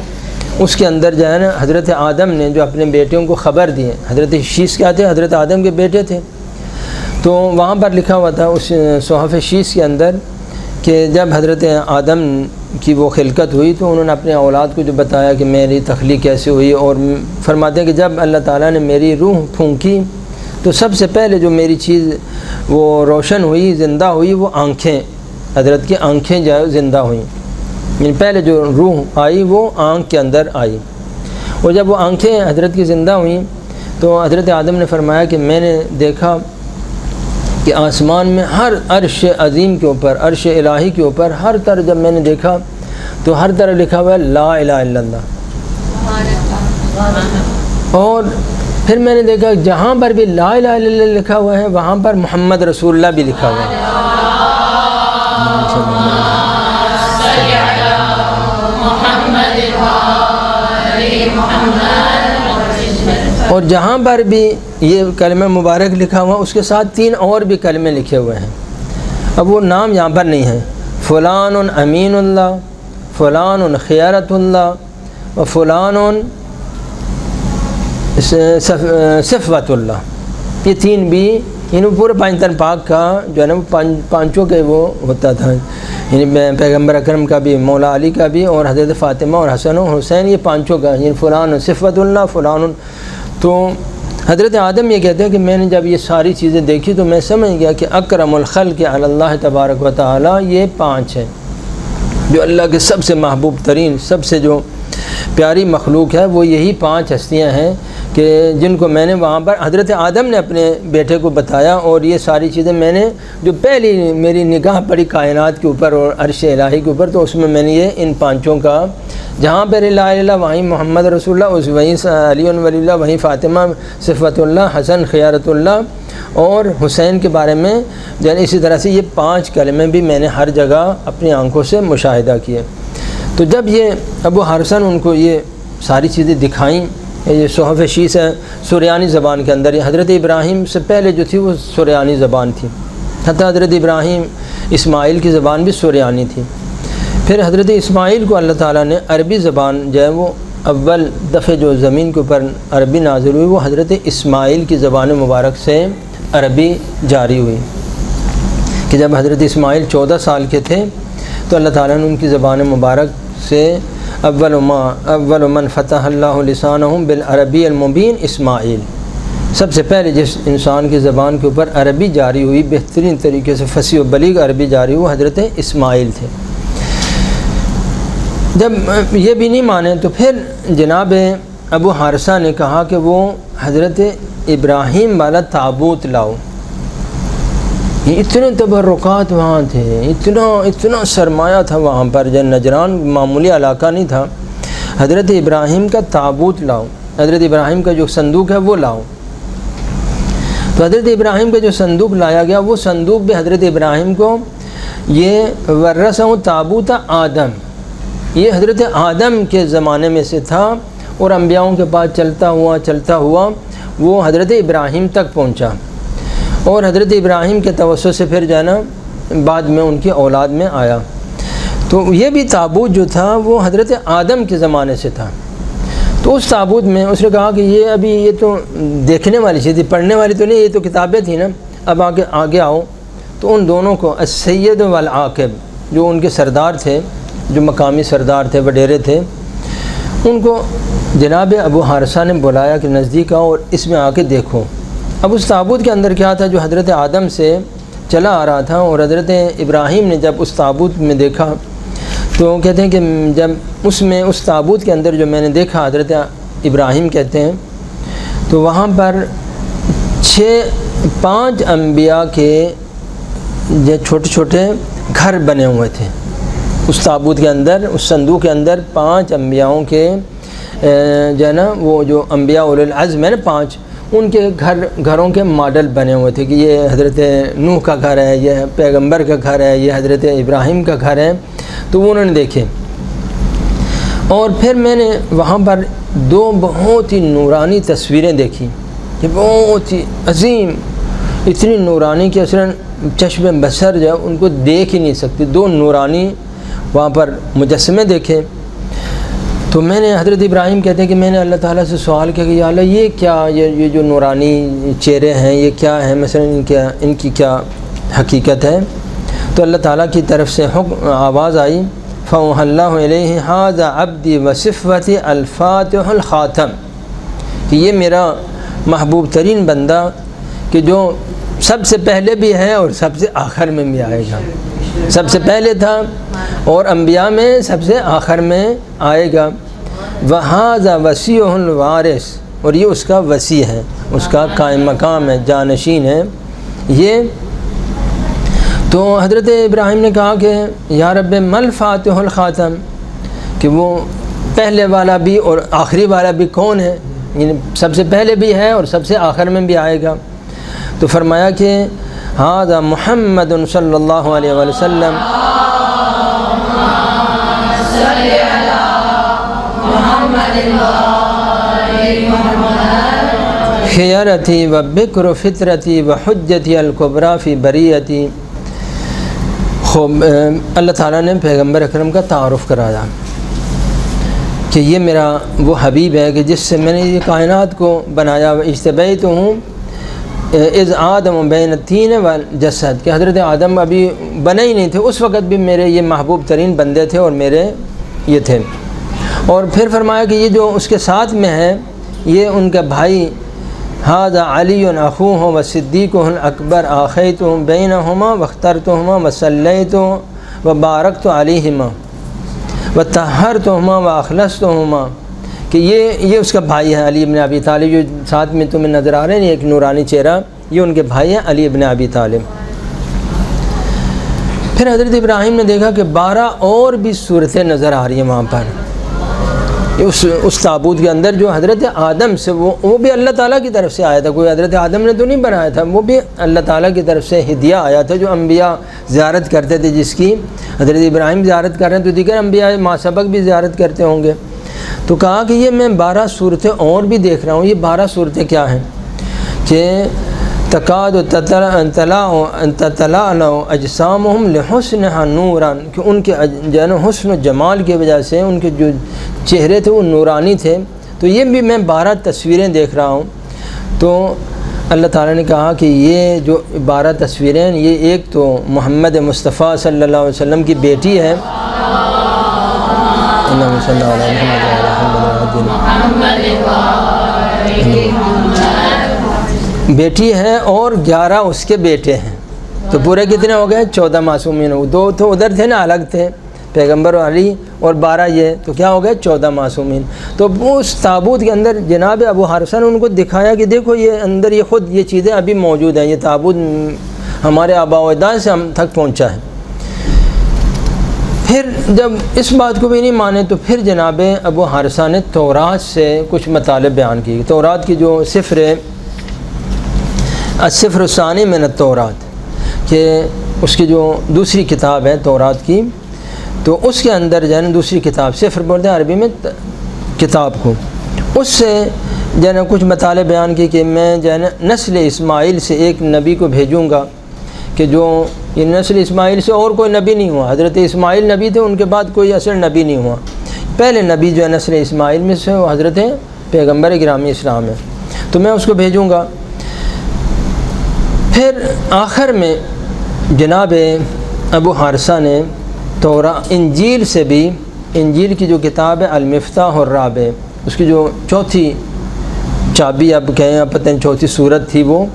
اس کے اندر جو ہے نا حضرت آدم نے جو اپنے بیٹوں کو خبر دی ہے. حضرت شیش کیا تھے؟ حضرت آدم کے بیٹے تھے. تو وہاں پر لکھا ہوا تھا اس صحف شیش کے اندر کہ جب حضرت آدم کی وہ خلقت ہوئی تو انہوں نے اپنے اولاد کو جو بتایا کہ میری تخلیق کیسے ہوئی، اور فرماتے ہیں کہ جب اللہ تعالیٰ نے میری روح پھونکی تو سب سے پہلے جو میری چیز وہ روشن ہوئی، زندہ ہوئی، وہ آنکھیں. حضرت کی آنکھیں جو زندہ ہوئیں، یعنی پہلے جو روح آئی وہ آنکھ کے اندر آئی. اور جب وہ آنکھیں حضرت کی زندہ ہوئیں تو حضرت آدم نے فرمایا کہ میں نے دیکھا کہ آسمان میں ہر عرش عظیم کے اوپر، عرش الہی کے اوپر ہر طرف جب میں نے دیکھا تو ہر طرف لکھا ہوا ہے لا الہ الا اللہ. اور پھر میں نے دیکھا جہاں پر بھی لا الہ الا اللہ لکھا ہوا ہے وہاں پر محمد رسول اللہ بھی لکھا ہوا ہے. اور جہاں پر بھی یہ کلمہ مبارک لکھا ہوا اس کے ساتھ 3 اور بھی کلمے لکھے ہوئے ہیں. اب وہ نام یہاں پر نہیں ہے. فلان امین اللہ، فلان خیارت اللہ، و فلان صفوت اللہ. یہ 3 بھی یعنی پورے پانچتن پاک کا جو ہے نا پانچوں کے وہ ہوتا تھا، یعنی پیغمبر اکرم کا بھی، مولا علی کا بھی، اور حضرت فاطمہ اور حسن و حسین، یہ پانچوں کا، یعنی فلان صفوت اللہ فلان. تو حضرت آدم یہ کہتے ہیں کہ میں نے جب یہ ساری چیزیں دیکھی تو میں سمجھ گیا کہ اکرم الخلق علی اللہ تبارک و تعالی یہ 5 ہیں جو اللہ کے سب سے محبوب ترین، سب سے جو پیاری مخلوق ہے وہ یہی 5 ہستیاں ہیں کہ جن کو میں نے وہاں پر حضرت آدم نے اپنے بیٹے کو بتایا. اور یہ ساری چیزیں میں نے جو پہلی میری نگاہ پڑی کائنات کے اوپر اور عرش الہی کے اوپر، تو اس میں نے یہ ان 5 کا، جہاں پہ لا الہ الا اللہ وہیں محمد رسول اللہ، وہیں علی ولی اللہ، وہیں فاطمہ صفوت اللہ، حسن خیارت اللہ اور حسین کے بارے میں جو ہے اسی طرح سے یہ 5 کلمے بھی میں نے ہر جگہ اپنی آنکھوں سے مشاہدہ کیے. تو جب یہ ابو حارثہ نے ان کو یہ ساری چیزیں دکھائیں، یہ صحف شیش ہے سریانی زبان کے اندر، یہ حضرت ابراہیم سے پہلے جو تھی وہ سریانی زبان تھی، حتیٰ حضرت ابراہیم اسماعیل کی زبان بھی سریانی تھی. پھر حضرت اسماعیل کو اللہ تعالیٰ نے عربی زبان جو ہے وہ اول دفعہ جو زمین کے اوپر عربی نازل ہوئی وہ حضرت اسماعیل کی زبان مبارک سے عربی جاری ہوئی، کہ جب حضرت اسماعیل 14 سال کے تھے تو اللہ تعالیٰ نے ان کی زبان مبارک سے اول من فتح اللہ لسانہم بالعربی المبین اسماعیل، سب سے پہلے جس انسان کی زبان کے اوپر عربی جاری ہوئی، بہترین طریقے سے فصیح و بلیغ عربی جاری ہوئی، حضرت اسماعیل تھے. جب یہ بھی نہیں مانے تو پھر جناب ابو حارثہ نے کہا کہ وہ حضرت ابراہیم والا تابوت لاؤ. اتنے تبرکات وہاں تھے، اتنا سرمایہ تھا وہاں پر، جو نجران معمولی علاقہ نہیں تھا. حضرت ابراہیم کا تابوت لاؤ، حضرت ابراہیم کا جو صندوق ہے وہ لاؤ. تو حضرت ابراہیم کا جو صندوق لایا گیا وہ صندوق بھی حضرت ابراہیم کو یہ ورثہ تابوت آدم، یہ حضرت آدم کے زمانے میں سے تھا اور انبیاؤں کے پاس چلتا ہوا وہ حضرت ابراہیم تک پہنچا. اور حضرت ابراہیم کے توسط سے پھر جانا بعد میں ان کی اولاد میں آیا. تو یہ بھی تابوت جو تھا وہ حضرت آدم کے زمانے سے تھا. تو اس تابوت میں اس نے کہا کہ یہ تو دیکھنے والی چیز تھی، پڑھنے والی تو نہیں، یہ تو کتابیں تھیں نا. اب آگے آؤ. تو ان دونوں کو السید والعاقب، جو ان کے سردار تھے، جو مقامی سردار تھے، وڈیرے تھے، ان کو جناب ابو حارثہ نے بلایا کہ نزدیک آؤ اور اس میں آ کے دیکھو. اب اس تابوت کے اندر کیا تھا جو حضرت آدم سے چلا آ رہا تھا، اور حضرت ابراہیم نے جب اس تابوت میں دیکھا تو کہتے ہیں کہ جب اس تابوت کے اندر جو میں نے دیکھا حضرت ابراہیم کہتے ہیں تو وہاں پر 5 انبیاء کے جو چھوٹے چھوٹے گھر بنے ہوئے تھے اس تابوت کے اندر، اس صندوق کے اندر 5 انبیاءوں کے جو ہے نا وہ جو انبیاء اولو العزم ہے نا 5، ان کے گھروں کے ماڈل بنے ہوئے تھے کہ یہ حضرت نوح کا گھر ہے، یہ پیغمبر کا گھر ہے، یہ حضرت ابراہیم کا گھر ہے، تو وہ انہوں نے دیکھے۔ اور پھر میں نے وہاں پر 2 بہت ہی نورانی تصویریں دیکھی کہ بہت ہی عظیم، اتنی نورانی کہ اصلاً چشم بصر جو ان کو دیکھ ہی نہیں سکتی، 2 نورانی وہاں پر مجسمے دیکھے۔ تو میں نے حضرت ابراہیم کہتے ہیں کہ میں نے اللہ تعالیٰ سے سوال کیا کہ یا اللہ یہ کیا، یہ جو نورانی چہرے ہیں یہ کیا ہے، مثلا ان کی کیا حقیقت ہے؟ تو اللہ تعالیٰ کی طرف سے آواز آئی فَأَوْحَى اللَّهُ إِلَيْهِ هَذَا عَبْدِي وَصِفْوَتِي الْفَاتِحُ الْخَاتَمُ، کہ یہ میرا محبوب ترین بندہ کہ جو سب سے پہلے بھی ہے اور سب سے آخر میں بھی آئے گا، سب سے پہلے تھا اور انبیاء میں سب سے آخر میں آئے گا۔ وَهَذَا وَسِيعُ الْوَارِث، اور یہ اس کا وسیع ہے، اس کا قائم مقام ہے، جانشین ہے یہ۔ تو حضرت ابراہیم نے کہا کہ یا رب مل فاتح الخاتم، کہ وہ پہلے والا بھی اور آخری والا بھی کون ہے، یعنی سب سے پہلے بھی ہے اور سب سے آخر میں بھی آئے گا۔ تو فرمایا کہ ھذا محمد صلی اللہ علیہ وآلہ وسلم، خیارتی و بکر فطرتی و حجتی الکبریٰ فی بریتی۔ خوب اللہ تعالیٰ نے پیغمبر اکرم کا تعارف کرایا کہ یہ میرا وہ حبیب ہے کہ جس سے میں نے یہ کائنات کو بنایا، اجتبیت ہوں اذ آدم بین الطین والجسد، کہ حضرت آدم ابھی بنے ہی نہیں تھے اس وقت بھی میرے یہ محبوب ترین بندے تھے اور میرے یہ تھے۔ اور پھر فرمایا کہ یہ جو اس کے ساتھ میں ہے یہ ان کا بھائی ھذا علی اخوہ و صدیق اکبر آخیتہم بینہما واخترتہما وصلیت وبارکت علیہما وطہرتہما واخلصتہما، کہ یہ اس کا بھائی ہے علی ابن ابی طالب، جو ساتھ میں تمہیں نظر آ رہے ہیں ایک نورانی چہرہ، یہ ان کے بھائی ہیں علی ابن ابی طالب۔ پھر حضرت ابراہیم نے دیکھا کہ 12 اور بھی صورتیں نظر آ رہی ہیں وہاں پر اس تابوت کے اندر، جو حضرت آدم سے وہ بھی اللہ تعالیٰ کی طرف سے آیا تھا، کوئی حضرت آدم نے تو نہیں بنایا تھا، وہ بھی اللہ تعالیٰ کی طرف سے ہدیہ آیا تھا جو انبیاء زیارت کرتے تھے، جس کی حضرت ابراہیم زیارت کر رہے ہیں تو دیگر انبیاء ما سبق بھی زیارت کرتے ہوں گے۔ تو کہا کہ یہ میں 12 صورتیں اور بھی دیکھ رہا ہوں، یہ 12 صورتیں کیا ہیں کہ تکاد تطلع اجسامہم لحسنھا نورا، کہ ان کے حسن و جمال کی وجہ سے ان کے جو چہرے تھے وہ نورانی تھے۔ تو یہ بھی میں 12 تصویریں دیکھ رہا ہوں۔ تو اللہ تعالیٰ نے کہا کہ یہ جو 12 تصویریں ہیں، یہ ایک تو محمد مصطفیٰ صلی اللہ علیہ وسلم کی بیٹی ہے، بیٹی ہے، اور 11 اس کے بیٹے ہیں، تو پورے کتنے ہو گئے؟ 14 معصومین۔ 2 تو ادھر تھے نا، الگ تھے، پیغمبر علی، اور 12 یہ، تو کیا ہو گئے؟ 14 معصومین۔ تو اس تابوت کے اندر جناب ابو حارثہ نے ان کو دکھایا کہ دیکھو یہ اندر یہ خود یہ چیزیں ابھی موجود ہیں، یہ تابوت ہمارے آباء و اجداد سے ہم تک پہنچا ہے۔ پھر جب اس بات کو بھی نہیں مانے تو پھر جناب ابو حارثہ نے تورات سے کچھ مطالب بیان کی، تورات کی جو السفر الثانی من التورات، کہ اس کی جو دوسری کتاب ہے تورات کی، تو اس کے اندر جو ہے نا دوسری کتاب، سفر بولتے ہیں عربی میں کتاب کو، اس سے جو ہے نا کچھ مطالب بیان کی کہ میں جو ہے نا نسل اسماعیل سے ایک نبی کو بھیجوں گا، کہ جو یہ نسل اسماعیل سے اور کوئی نبی نہیں ہوا، حضرت اسماعیل نبی تھے، ان کے بعد کوئی اصل نبی نہیں ہوا، پہلے نبی جو ہے نسل اسماعیل میں سے وہ حضرت پیغمبر گرامی اسلام ہے، تو میں اس کو بھیجوں گا۔ پھر آخر میں جناب ابو حارثہ نے انجیل سے بھی، انجیل کی جو کتاب ہے المفتاح الرابع، اس کی جو چوتھی چابی اب کہیں پتہ نہیں چوتھی صورت تھی وہ،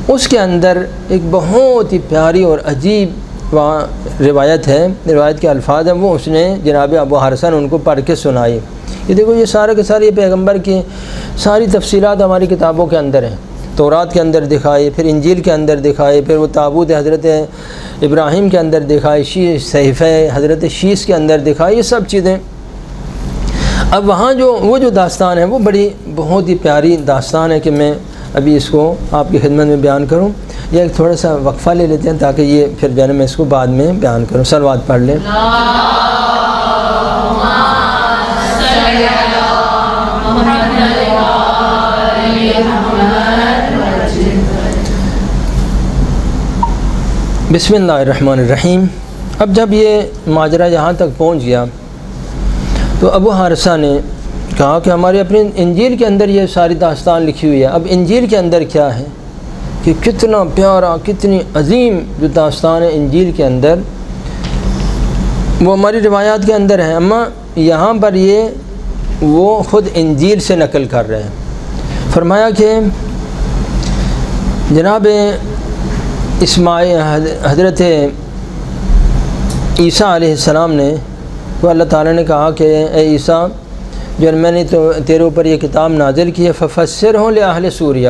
اس کے اندر ایک بہت ہی پیاری اور عجیب وہاں روایت ہے، روایت کے الفاظ ہیں، وہ اس نے جناب ابو حارثہ نے ان کو پڑھ کے سنائی۔ یہ دیکھو یہ سارے کے سارے یہ پیغمبر کی ساری تفصیلات ہماری کتابوں کے اندر ہیں، تورات کے اندر دکھائی، پھر انجیل کے اندر دکھائی، پھر وہ تابوت حضرت ابراہیم کے اندر دکھائی، صحیفہ حضرت شیش کے اندر دکھائی، یہ سب چیزیں۔ اب وہاں وہ جو داستان ہے وہ بہت ہی پیاری داستان ہے کہ میں ابھی اس کو آپ کی خدمت میں بیان کروں، یا ایک تھوڑا سا وقفہ لے لیتے ہیں تاکہ یہ پھر جو ہے میں اس کو بعد میں بیان کروں۔ صلوات پڑھ لیں۔ بسم اللہ الرحمن الرحیم۔ اب جب یہ ماجرا یہاں تک پہنچ گیا تو ابو حارثہ نے کہا کہ ہمارے اپنے انجیل کے اندر یہ ساری داستان لکھی ہوئی ہے، اب انجیل کے اندر کیا ہے کہ کتنا پیارا، کتنی عظیم جو داستان ہے انجیل کے اندر، وہ ہماری روایات کے اندر ہے، اما یہاں پر یہ وہ خود انجیل سے نقل کر رہے ہیں۔ فرمایا کہ جناب اسماعیل حضرت عیسیٰ علیہ السلام نے تو اللہ تعالیٰ نے کہا کہ اے عیسیٰ، جو میں نے تو تیرے اوپر یہ کتاب نازل کی ہے، ففسرہ لأہل سوریہ،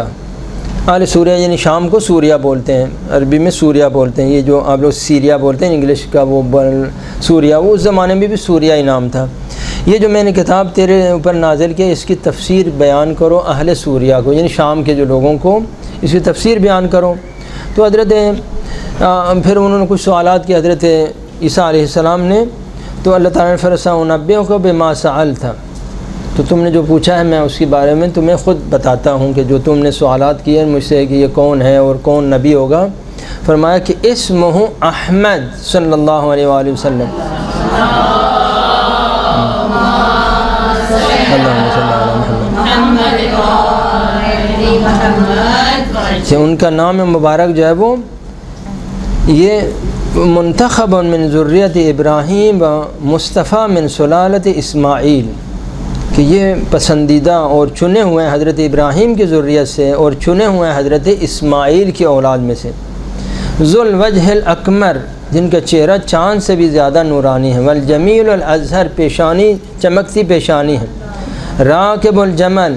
اہل سوریہ یعنی شام کو سوریہ بولتے ہیں، عربی میں سوریہ بولتے ہیں، یہ جو آپ لوگ سیریا بولتے ہیں انگلش کا وہ سوریہ، وہ اس زمانے میں بھی سوریہ ہی نام تھا۔ یہ جو میں نے کتاب تیرے اوپر نازل کی، اس کی تفسیر بیان کرو اہل سوریہ کو، یعنی شام کے جو لوگوں کو اس کی تفسیر بیان کرو۔ تو حضرت پھر انہوں نے کچھ سوالات کیے حضرت عیسیٰ علیہ السلام نے، تو اللہ تعالیٰ نے فرمایا انبئک بما سألت، تو تم نے جو پوچھا ہے میں اس کے بارے میں تمہیں خود بتاتا ہوں کہ جو تم نے سوالات کیے ہیں مجھ سے کہ یہ کون ہے اور کون نبی ہوگا۔ فرمایا کہ اسمہ احمد صلی اللہ علیہ وآلہ وسلم، کہ ان کا نام مبارک جو ہے وہ یہ منتخب من ذریت ابراہیم و مصطفیٰ من سلالت اسماعیل، کہ یہ پسندیدہ اور چنے ہوئے ہیں حضرت ابراہیم کی ذریت سے اور چنے ہوئے ہیں حضرت اسماعیل کی اولاد میں سے۔ ذو الوجہ الاکمر، جن کا چہرہ چاند سے بھی زیادہ نورانی ہے، والجمیل الازہر، پیشانی چمکتی پیشانی ہے، راکب الجمل،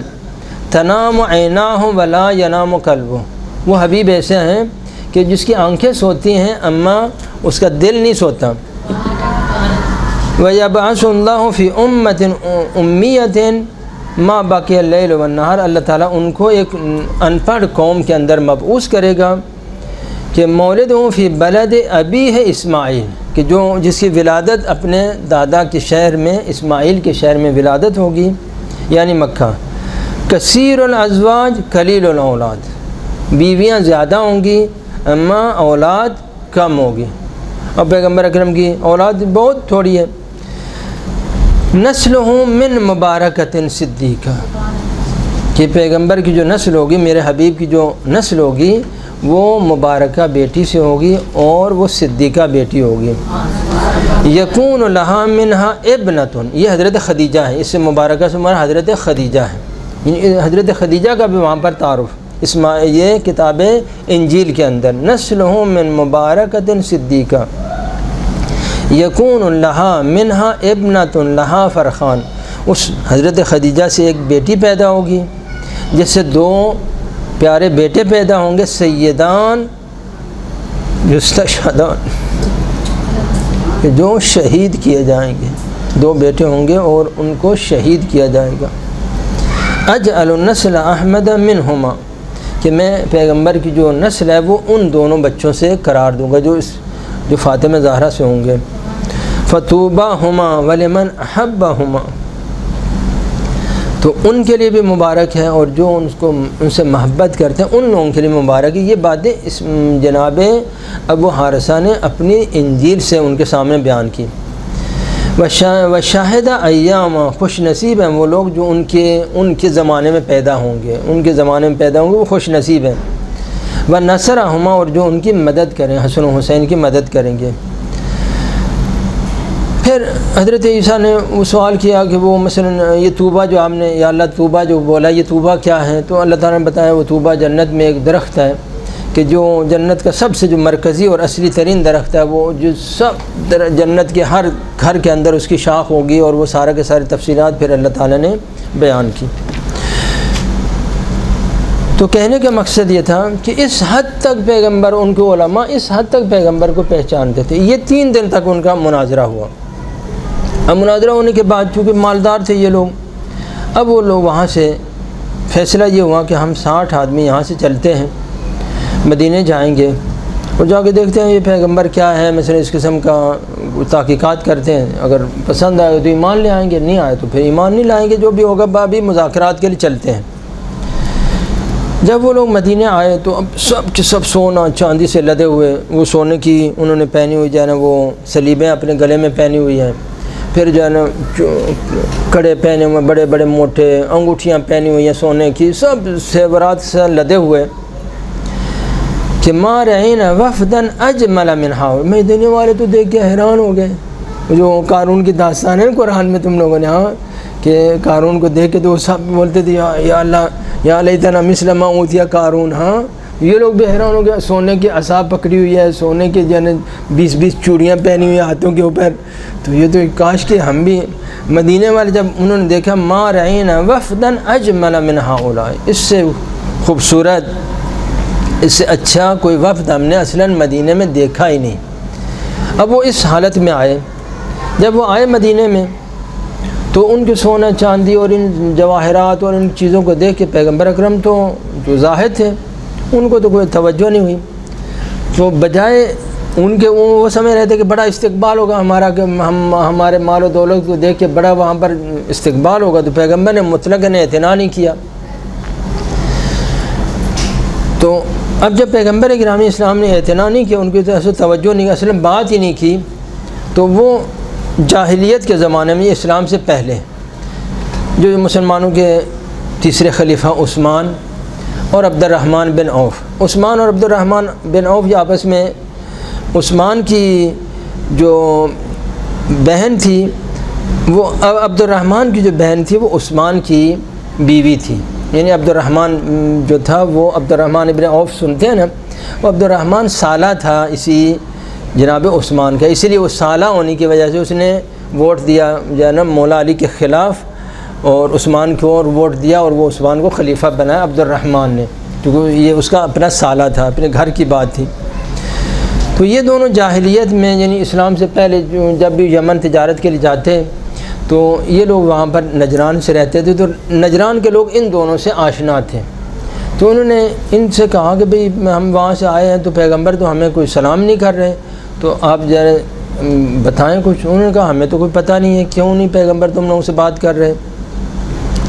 تنام عیناہ ولا ینام قلبہ، وہ حبیب ایسے ہیں کہ جس کی آنکھیں سوتی ہیں اما اس کا دل نہیں سوتا۔ وَيَبْعَثُ اللَّهُ فِي أُمَّةٍ أُمِّيَّةٍ مَا بَقِيَ اللَّيْلُ وَالنَّهَارُ، اللہ تعالیٰ ان کو ایک ان پڑھ قوم کے اندر مبعوث کرے گا کہ مولدہ فی بلد ابیہ اسماعیل، کہ جس کی ولادت اپنے دادا کے شہر میں اسماعیل کے شہر میں ولادت ہوگی، یعنی مکہ۔ کثیر الازواج قلیل الاولاد، بیویاں زیادہ ہوں گی اما اولاد کم ہوگی، اور پیغمبر اکرم کی اولاد بہت تھوڑی ہے۔ نسلہ من مبارکۃ صدیقہ، کہ پیغمبر کی جو نسل ہوگی، میرے حبیب کی جو نسل ہوگی وہ مبارکہ بیٹی سے ہوگی اور وہ صدیقہ بیٹی ہوگی۔ یکون لہا منہا ابنۃ، یہ حضرت خدیجہ ہے، اس سے مبارکہ سے مراد حضرت خدیجہ ہے، حضرت خدیجہ کا بھی وہاں پر تعارف یہ کتاب انجیل کے اندر۔ نسلہ من مبارکۃ صدیقہ، یکون لہا منہا ابنۃ لہا فرخان، اس حضرت خدیجہ سے ایک بیٹی پیدا ہوگی جس سے دو پیارے بیٹے پیدا ہوں گے، سیدان یستشہدان، جو شہید کیے جائیں گے، دو بیٹے ہوں گے اور ان کو شہید کیا جائے گا۔ اجعل النسل احمد منہما، کہ میں پیغمبر کی جو نسل ہے وہ ان دونوں بچوں سے قرار دوں گا جو فاطمہ زہرا سے ہوں گے۔ فطوباہما ولمن احبہما، تو ان کے لیے بھی مبارک ہے اور جو ان سے محبت کرتے ہیں ان لوگوں کے لیے مبارک ہے۔ یہ باتیں اس جناب ابو حارثہ نے اپنی انجیل سے ان کے سامنے بیان کی۔ وشاہدہ ایام، خوش نصیب ہیں وہ لوگ جو ان کے زمانے میں پیدا ہوں گے، وہ خوش نصیب ہیں۔ ونصرہما، اور جو ان کی مدد کریں، حسن و حسین کی مدد کریں گے۔ پھر حضرت عیسیٰ نے وہ سوال کیا کہ وہ مثلا یہ طوبہ جو آپ نے، یا اللہ طوبہ جو بولا، یہ طوبہ کیا ہے؟ تو اللہ تعالیٰ نے بتایا وہ طوبہ جنت میں ایک درخت ہے کہ جو جنت کا سب سے جو مرکزی اور اصلی ترین درخت ہے، وہ جو سب جنت کے ہر گھر کے اندر اس کی شاخ ہوگی، اور وہ سارا کے ساری تفصیلات پھر اللہ تعالیٰ نے بیان کی۔ تو کہنے کا مقصد یہ تھا کہ اس حد تک پیغمبر، ان کے علماء اس حد تک پیغمبر کو پہچانتے تھے۔ یہ 3 دن تک ان کا مناظرہ ہوا۔ اب مناظرہ ہونے کے بعد چونکہ مالدار تھے یہ لوگ، اب وہ لوگ وہاں سے فیصلہ یہ ہوا کہ ہم 60 آدمی یہاں سے چلتے ہیں، مدینے جائیں گے اور جا کے دیکھتے ہیں یہ پیغمبر کیا ہے، مثلا اس قسم کا تحقیقات کرتے ہیں، اگر پسند آئے تو ایمان لے آئیں گے، نہیں آئے تو پھر ایمان نہیں لائیں گے، جو بھی ہوگا بابی مذاکرات کے لیے چلتے ہیں۔ جب وہ لوگ مدینے آئے تو اب سب کے سب سونا چاندی سے لدے ہوئے، وہ سونے کی انہوں نے پہنی ہوئی جو ہے نا وہ سلیبیں اپنے گلے میں پہنی ہوئی ہیں، پھر جو ہے نا کڑے پہنے ہوئے بڑے بڑے موٹے، انگوٹھیاں پہنی ہوئی ہیں سونے کی، سب زیورات سے لدے ہوئے کہ ما رأینا وفدا اجمل من ہؤلاء۔ مدینے والے تو دیکھ کے حیران ہو گئے، جو قارون کی داستان ہے قرآن میں تم لوگوں نے، ہاں کہ قارون کو دیکھ کے تو سب بولتے تھے یا اللہ یا لیتنا مثل ما اوتی قارون۔ ہاں یہ لوگ بھی حیران ہو گئے، سونے کی عصا پکڑی ہوئی ہے، سونے کی جو ہے 20 چوڑیاں پہنی ہوئی ہیں ہاتھوں کے اوپر، تو یہ تو کاش کہ ہم بھی۔ مدینے والے جب انہوں نے دیکھا ما رأینا وفدا اجمل من ہؤلاء، اس سے خوبصورت، اس سے اچھا کوئی وفد ہم نے اصلاً مدینے میں دیکھا ہی نہیں۔ اب وہ اس حالت میں آئے، جب وہ آئے مدینے میں تو ان کے سونا چاندی اور ان جواہرات اور ان چیزوں کو دیکھ کے پیغمبر اکرم تو جو زاہد تھے ان کو تو کوئی توجہ نہیں ہوئی، تو بجائے ان کے وہ سمجھ رہے تھے کہ بڑا استقبال ہوگا ہمارا، کہ ہمارے مال و دولت کو دیکھ کے بڑا وہاں پر استقبال ہوگا، تو پیغمبر نے مطلقاً اعتنا نہیں کیا۔ تو اب جب پیغمبر گرامی اسلام نے اعتنا نہیں کیا، ان کی طرف سے توجہ نہیں، اصل بات ہی نہیں کی، تو وہ جاہلیت کے زمانے میں اسلام سے پہلے جو مسلمانوں کے تیسرے خلیفہ عثمان اور عبد الرحمن بن عوف، عثمان اور عبد الرحمن بن عوف یہ آپس میں، عثمان کی جو بہن تھی وہ عبد الرحمن کی جو بہن تھی وہ عثمان کی بیوی تھی، یعنی عبد الرحمن جو تھا وہ عبد الرحمن ابن عوف سنتے ہیں نا، وہ عبد الرحمن سالہ تھا اسی جناب عثمان کا، اسی لیے وہ سالہ ہونے کی وجہ سے اس نے ووٹ دیا جو ہے نا مولا علی کے خلاف، اور عثمان کو اور ووٹ دیا، اور وہ عثمان کو خلیفہ بنایا عبد الرحمن نے، کیونکہ یہ اس کا اپنا سالہ تھا، اپنے گھر کی بات تھی۔ تو یہ دونوں جاہلیت میں یعنی اسلام سے پہلے جب بھی یمن تجارت کے لیے جاتے تو یہ لوگ وہاں پر نجران سے رہتے تھے، تو نجران کے لوگ ان دونوں سے آشنا تھے، تو انہوں نے ان سے کہا کہ بھئی ہم وہاں سے آئے ہیں تو پیغمبر تو ہمیں کوئی سلام نہیں کر رہے، تو آپ ذرا بتائیں کچھ۔ انہوں نے کہا ہمیں تو کوئی پتہ نہیں ہے، کیوں نہیں پیغمبر تم لوگوں سے بات کر رہے؟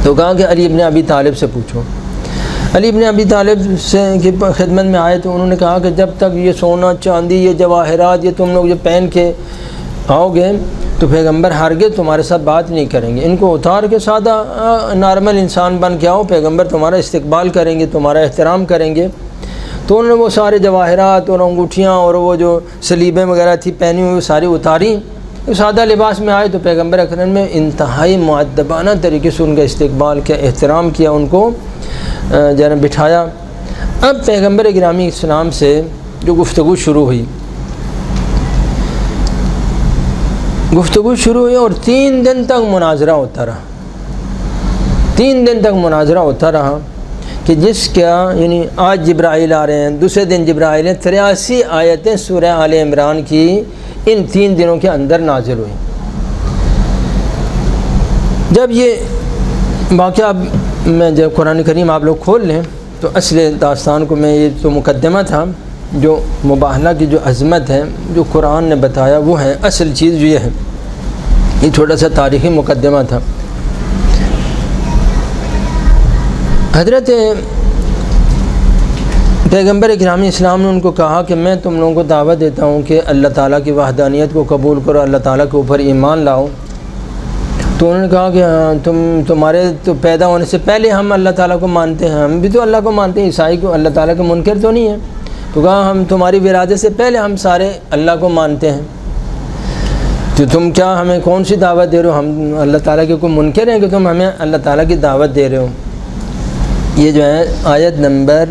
تو کہا کہ علی ابن ابی طالب سے پوچھو۔ علی ابن ابی طالب سے کی خدمت میں آئے تو انہوں نے کہا کہ جب تک یہ سونا چاندی یہ جواہرات یہ تم لوگ جو پہن کے آؤ گے تو پیغمبر ہرگز تمہارے ساتھ بات نہیں کریں گے، ان کو اتار کے سادہ نارمل انسان بن کے آؤ، پیغمبر تمہارا استقبال کریں گے، تمہارا احترام کریں گے۔ تو انہوں نے وہ سارے جواہرات اور انگوٹھیاں اور وہ جو سلیبیں وغیرہ تھی پہنی ہوئی وہ ساری اتاری، سادہ لباس میں آئے تو پیغمبر اکرم نے انتہائی مؤدبانہ طریقے سے ان کا استقبال کیا، احترام کیا، ان کو جو بٹھایا۔ اب پیغمبر گرامی اسلام سے جو گفتگو شروع ہوئی اور 3 دن تک مناظرہ ہوتا رہا، 3 دن تک مناظرہ ہوتا رہا کہ جس کا یعنی آج جبرائیل آ رہے ہیں، دوسرے دن جبرائیل ہیں، 83 آیتیں سورہ آل عمران کی ان 3 دنوں کے اندر نازل ہوئی۔ جب یہ واقعہ میں جب قرآن کریم آپ لوگ کھول لیں تو اصل داستان کو میں یہ تو مقدمہ تھا، جو مباہلہ کی جو عظمت ہے جو قرآن نے بتایا وہ ہے اصل چیز جو یہ ہے، یہ تھوڑا سا تاریخی مقدمہ تھا۔ حضرت پیغمبر گرامی اسلام نے ان کو کہا کہ میں تم لوگوں کو دعوت دیتا ہوں کہ اللہ تعالیٰ کی وحدانیت کو قبول کرو، اللہ تعالیٰ کے اوپر ایمان لاؤ۔ تو انہوں نے کہا کہ تمہارے تو پیدا ہونے سے پہلے ہم اللہ تعالیٰ کو مانتے ہیں، ہم بھی تو اللہ کو مانتے ہیں، عیسائی کو اللہ تعالیٰ کے منکر تو نہیں ہیں۔ تو کہا ہم تمہاری ولادت سے پہلے ہم سارے اللہ کو مانتے ہیں، تو تم کیا ہمیں کون سی دعوت دے رہے ہو؟ ہم اللہ تعالیٰ کے کوئی منکر ہیں کہ تم ہمیں اللہ تعالیٰ کی دعوت دے رہے ہو؟ یہ جو ہے آیت نمبر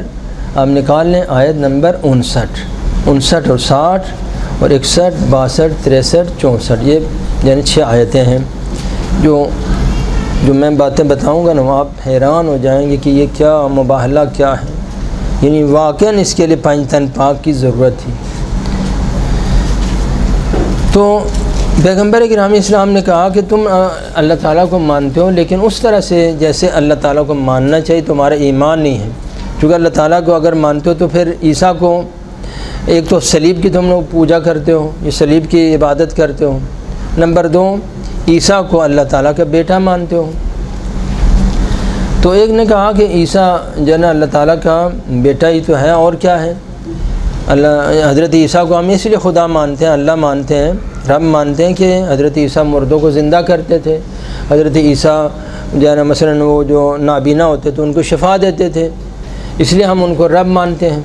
آپ نکال لیں آیت نمبر 59 اور 60 اور 61 62 63 64، یہ یعنی 6 آیتیں ہیں جو میں باتیں بتاؤں گا نا آپ حیران ہو جائیں گے کہ یہ کیا مباہلہ کیا ہے، یعنی واقعاً اس کے لیے پنج تن پاک کی ضرورت تھی۔ تو پیغمبر گرامی اسلام نے کہا کہ تم اللہ تعالیٰ کو مانتے ہو لیکن اس طرح سے جیسے اللہ تعالیٰ کو ماننا چاہیے، تمہارا ایمان نہیں ہے، کیونکہ اللہ تعالیٰ کو اگر مانتے ہو تو پھر عیسیٰ کو، ایک تو صلیب کی تم لوگ پوجا کرتے ہو، یہ صلیب کی عبادت کرتے ہو، نمبر 2 عیسیٰ کو اللہ تعالیٰ کا بیٹا مانتے ہو۔ تو ایک نے کہا کہ عیسیٰ جو ہے نا اللہ تعالیٰ کا بیٹا ہی تو ہے، اور کیا ہے؟ حضرت عیسیٰ کو ہم اس لیے خدا مانتے ہیں، اللہ مانتے ہیں، رب مانتے ہیں کہ حضرت عیسیٰ مردوں کو زندہ کرتے تھے، حضرت عیسیٰ جو ہے نا مثلاً وہ جو نابینا ہوتے تھے ان کو شفا دیتے تھے، اس لیے ہم ان کو رب مانتے ہیں۔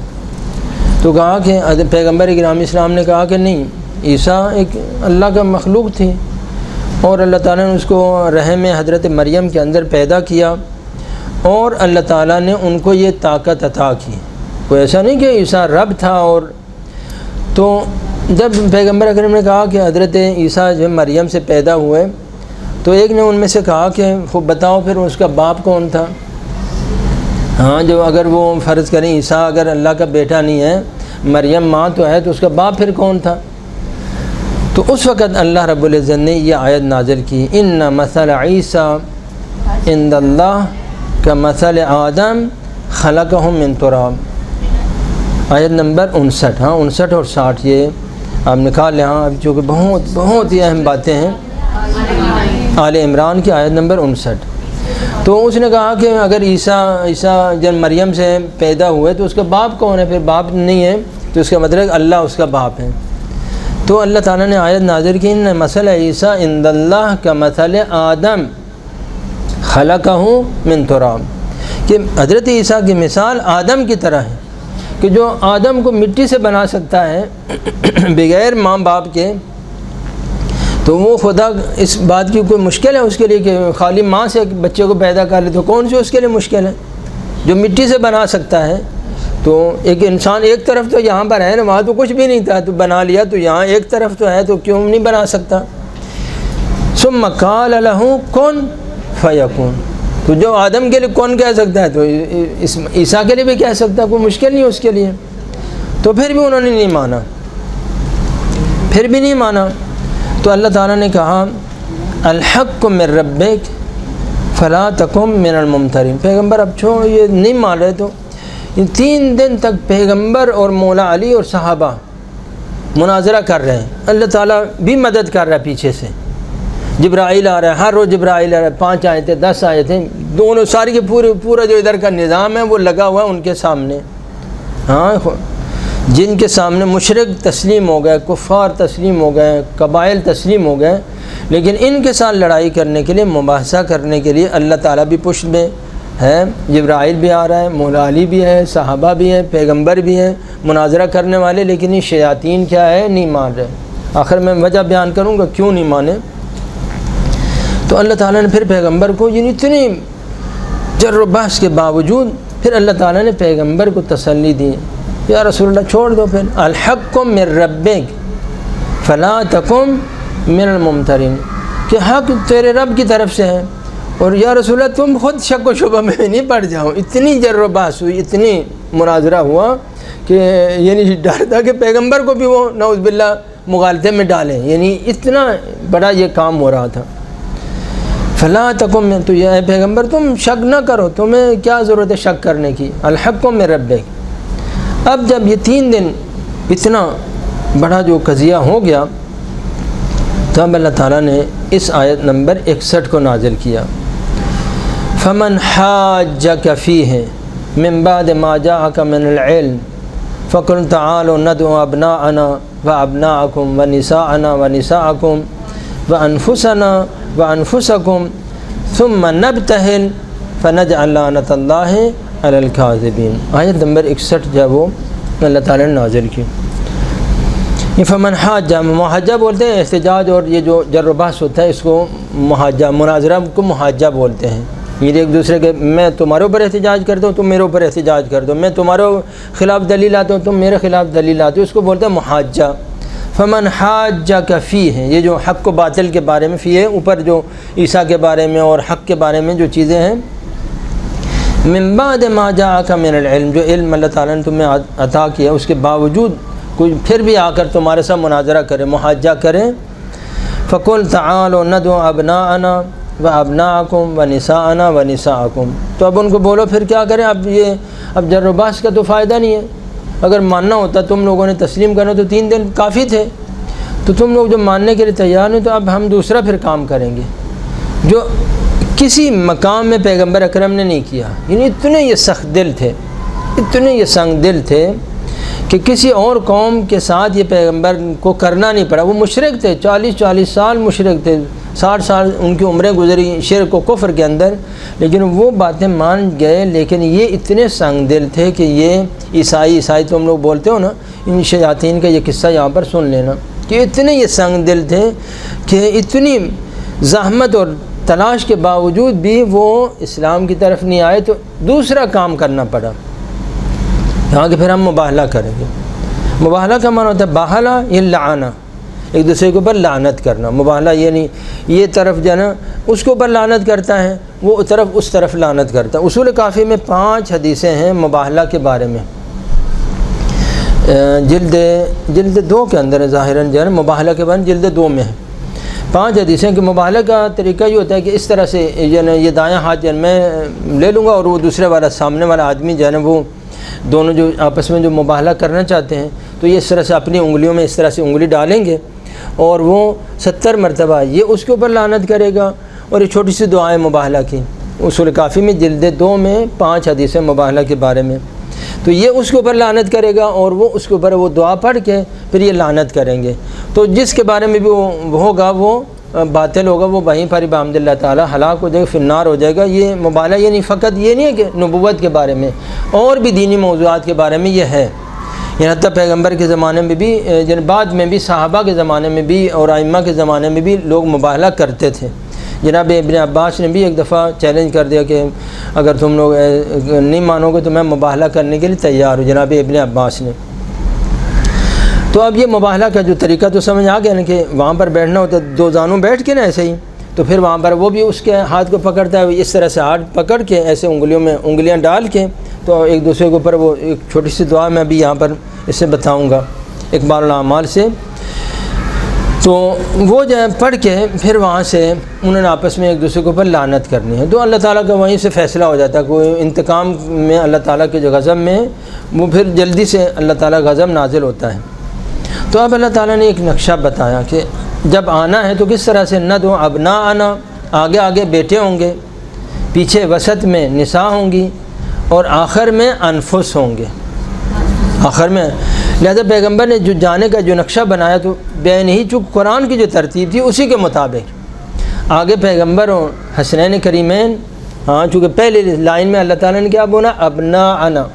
تو کہا کہ پیغمبر گرامی اسلام نے کہا کہ نہیں، عیسیٰ ایک اللہ کا مخلوق تھی اور اللہ تعالیٰ نے اس کو رحم حضرت مریم کے اندر پیدا کیا اور اللہ تعالیٰ نے ان کو یہ طاقت عطا کی۔ کوئی ایسا نہیں کہ عیسیٰ رب تھا۔ اور تو جب پیغمبر اکرم نے کہا کہ حضرت عیسیٰ جو مریم سے پیدا ہوئے تو ایک نے ان میں سے کہا کہ خوب بتاؤ پھر اس کا باپ کون تھا؟ ہاں جو اگر وہ فرض کریں عیسیٰ اگر اللہ کا بیٹا نہیں ہے، مریم ماں تو ہے، تو اس کا باپ پھر کون تھا؟ تو اس وقت اللہ رب العزت نے یہ آیت نازل کی، ان مثل عیسیٰ عند اللہ کمثل آدم خلقہ من تراب، آیت نمبر 59۔ ہاں 59 اور 60 یہ آپ نکال لیں، ہاں جو کہ بہت ہی اہم باتیں ہیں، آل عمران کی آیت نمبر 59۔ تو اس نے کہا کہ اگر عیسیٰ جب مریم سے پیدا ہوئے تو اس کا باپ کون ہے؟ پھر باپ نہیں ہے تو اس کا مطلب اللہ اس کا باپ ہے۔ تو اللہ تعالیٰ نے آیت نازل کی، ان مثل عیسیٰ عند اللہ کمثل آدم خلقہ من تراب، کہ حضرت عیسیٰ کی مثال آدم کی طرح ہے کہ جو آدم کو مٹی سے بنا سکتا ہے بغیر ماں باپ کے، تو وہ خدا اس بات کی کوئی مشکل ہے اس کے لیے کہ خالی ماں سے بچے کو پیدا کر لے؟ تو کون سی اس کے لیے مشکل ہے جو مٹی سے بنا سکتا ہے؟ تو ایک انسان ایک طرف تو یہاں پر ہے نا، وہاں تو کچھ بھی نہیں تھا، تو بنا لیا، تو یہاں ایک طرف تو ہے، تو کیوں نہیں بنا سکتا؟ ثم قال لہ کن فیکون، تو جو آدم کے لیے کون کہہ سکتا ہے تو عیسیٰ کے لیے بھی کہہ سکتا ہے، کوئی مشکل نہیں اس کے لیے۔ تو پھر بھی انہوں نے نہیں مانا، پھر بھی نہیں مانا۔ تو اللہ تعالیٰ نے کہا الحق من ربک فلا تکن من الممترین، پیغمبر اب چھوڑ، یہ نہیں مان رہے تو 3 دن تک پیغمبر اور مولا علی اور صحابہ مناظرہ کر رہے ہیں، اللہ تعالیٰ بھی مدد کر رہا ہے پیچھے سے، جبرائیل آ رہا ہے، ہر روز جبرائیل آ رہا ہے، 5 آیتیں 10 آیتیں، دونوں ساری کے پورا جو ادھر کا نظام ہے وہ لگا ہوا ہے ان کے سامنے۔ ہاں جن کے سامنے مشرک تسلیم ہو گئے، کفار تسلیم ہو گئے، قبائل تسلیم ہو گئے، لیکن ان کے ساتھ لڑائی کرنے کے لیے، مباحثہ کرنے کے لیے اللہ تعالیٰ بھی پشت میں ہے، جبرائیل بھی آ رہا ہے، مولا علی بھی ہے، صحابہ بھی ہیں، پیغمبر بھی ہیں مناظرہ کرنے والے، لیکن یہ شیاطین کیا ہے؟ نہیں مان رہے۔ آخر میں وجہ بیان کروں گا کیوں نہیں مانے۔ تو اللہ تعالیٰ نے پھر پیغمبر کو یعنی اتنی جر و بحث کے باوجود پھر اللہ تعالیٰ نے پیغمبر کو تسلی دی، یا رسول اللہ چھوڑ دو، پھر الحق من ربک فلا تکن من الممترین، کہ حق تیرے رب کی طرف سے ہے، اور یا رسول اللہ تم خود شک و شبہ میں نہیں پڑ جاؤ۔ اتنی جر و بحث ہوئی، اتنی مناظرہ ہوا کہ یعنی ڈر تھا کہ پیغمبر کو بھی وہ نعوذ باللہ مغالطے میں ڈالیں، یعنی اتنا بڑا یہ کام ہو رہا تھا۔ فلا تکن من، تو یہ پیغمبر تم شک نہ کرو، تمہیں کیا ضرورت ہے شک کرنے کی، الحق من ربک۔ اب جب یہ 3 دن اتنا بڑا جو قضیہ ہو گیا تو اب اللہ تعالیٰ نے اس آیت نمبر 61 کو نازل کیا، فمن حاجک فیہ من بعد ما جاءک من العلم فقل تعالوا ندعو ابناءنا وابناءکم ونساءنا ونساءکم وانفسنا وانفسکم ثم نبتہل فنجعل لعنۃ اللہ علی الکاذبین۔ آیت نمبر 61 جب وہ اللہ تعالیٰ نے نازل کی، یہ فمن حاجہ، محاجہ بولتے ہیں احتجاج، اور یہ جو جر و بحث ہوتا ہے اس کو محاجہ، مناظرہ کو محاجہ بولتے ہیں، یہ ایک دوسرے کے، میں تمہارے اوپر احتجاج کرتا ہوں، تم میرے اوپر احتجاج کر دو، میں تمہارے خلاف دلیل لاتا ہوں، تم میرے خلاف دلیل لاتے ہو، اس کو بولتے ہیں محاجہ۔ فمن حاجک فیہ، یہ جو حق و باطل کے بارے میں، فیہ اوپر جو عیسیٰ کے بارے میں اور حق کے بارے میں جو چیزیں ہیں، من بعد ما جاءک من العلم، جو علم اللہ تعالیٰ نے تمہیں عطا کیا اس کے باوجود کوئی پھر بھی آ کر تمہارے ساتھ مناظرہ کرے، محاجہ کرے، فقل تعالوا ندعو ابناءنا وابناءکم ونساءنا ونساءکم، تو اب ان کو بولو پھر کیا کریں، اب جر و بحث کا تو فائدہ نہیں ہے۔ اگر ماننا ہوتا، تم لوگوں نے تسلیم کرنا تو 3 دن کافی تھے، تو تم لوگ جو ماننے کے لیے تیار نہیں، تو اب ہم دوسرا پھر کام کریں گے جو کسی مقام میں پیغمبر اکرم نے نہیں کیا۔ یعنی اتنے یہ سخت دل تھے، اتنے یہ سنگ دل تھے کہ کسی اور قوم کے ساتھ یہ پیغمبر کو کرنا نہیں پڑا۔ وہ مشرک تھے، 40 سال مشرک تھے، 60 سال ان کی عمریں گزری شرک و کفر کے اندر، لیکن وہ باتیں مان گئے۔ لیکن یہ اتنے سنگ دل تھے کہ یہ عیسائی تم لوگ بولتے ہو نا، ان شیاطین کا یہ قصہ یہاں پر سن لینا، کہ اتنے یہ سنگ دل تھے کہ اتنی زحمت اور تلاش کے باوجود بھی وہ اسلام کی طرف نہیں آئے، تو دوسرا کام کرنا پڑا، یہاں کہ پھر ہم مباہلہ کریں گے۔ مباہلہ کا معنی ہوتا ہے باہلا، یہ لعنہ، ایک دوسرے کے اوپر لعنت کرنا۔ مباہلہ یہ نہیں یہ طرف جو ہے نا اس کے اوپر لعنت کرتا ہے، وہ طرف اس طرف لعنت کرتا ہے۔ اصول کافی میں 5 حدیثیں ہیں مباہلہ کے بارے میں، جلد 2 کے اندر ہے ظاہراً جو ہے نا مباہلہ کے بارے میں جلد 2 میں ہے 5 حدیثیں کہ مباہلہ کا طریقہ یہ ہوتا ہے کہ اس طرح سے یہ دایاں ہاتھ جو ہے میں لے لوں گا اور وہ دوسرے والا سامنے والا آدمی جو ہے نا وہ دونوں جو آپس میں جو مباہلہ کرنا چاہتے ہیں تو یہ اس طرح سے اپنی انگلیوں میں اس طرح سے انگلی ڈالیں گے اور وہ 70 مرتبہ یہ اس کے اوپر لعنت کرے گا، اور یہ چھوٹی سی دعائیں مباہلہ کی اصول کافی میں جلد 2 میں 5 حدیثیں مباہلہ کے بارے میں۔ تو یہ اس کے اوپر لعنت کرے گا اور وہ اس کے اوپر وہ دعا پڑھ کے پھر یہ لعنت کریں گے، تو جس کے بارے میں بھی وہ ہوگا وہ باطل ہوگا، وہ وہیں پر بحمد اللہ تعالیٰ ہلاک ہو جائے گا، فنار ہو جائے گا۔ یہ مباہلہ یہ نہیں، فقط یہ نہیں ہے کہ نبوت کے بارے میں، اور بھی دینی موضوعات کے بارے میں یہ ہے۔ یعنی حتیٰ پیغمبر کے زمانے میں بھی، بعد میں بھی صحابہ کے زمانے میں بھی اور ائمہ کے زمانے میں بھی لوگ مباہلہ کرتے تھے۔ جناب ابن عباس نے بھی ایک دفعہ چیلنج کر دیا کہ اگر تم لوگ نہیں مانو گے تو میں مباہلہ کرنے کے لیے تیار ہوں، جناب ابن عباس نے۔ تو اب یہ مباہلہ کا جو طریقہ تو سمجھ آ گیا نا کہ وہاں پر بیٹھنا ہوتا ہے، 2 زانوں بیٹھ کے نا ایسے ہی، تو پھر وہاں پر وہ بھی اس کے ہاتھ کو پکڑتا ہے، اس طرح سے ہاتھ پکڑ کے ایسے انگلیوں میں انگلیاں ڈال کے تو ایک دوسرے کے اوپر وہ ایک چھوٹی سی دعا میں بھی یہاں پر اس سے بتاؤں گا اقبال الاعمال سے، تو وہ جو ہے پڑھ کے پھر وہاں سے انہوں نے آپس میں ایک دوسرے کے اوپر لعنت کرنی ہے، تو اللہ تعالیٰ کا وہیں سے فیصلہ ہو جاتا ہے۔ کوئی انتقام میں اللہ تعالیٰ کے جو غضب میں وہ پھر جلدی سے اللہ تعالیٰ غضب نازل ہوتا ہے۔ تو اب اللہ تعالیٰ نے ایک نقشہ بتایا کہ جب آنا ہے تو کس طرح سے، نہ دو اب نہ آنا، آگے بیٹے ہوں گے، پیچھے وسط میں نساء ہوں گی اور آخر میں انفس ہوں گے، آخر میں۔ لہذا پیغمبر نے جو جانے کا جو نقشہ بنایا تو بے نہیں، چونکہ قرآن کی جو ترتیب تھی اسی کے مطابق آگے پیغمبر اور حسنین کریمین، چونکہ پہلی لائن میں اللہ تعالیٰ نے کیا بولا، ابناءنا،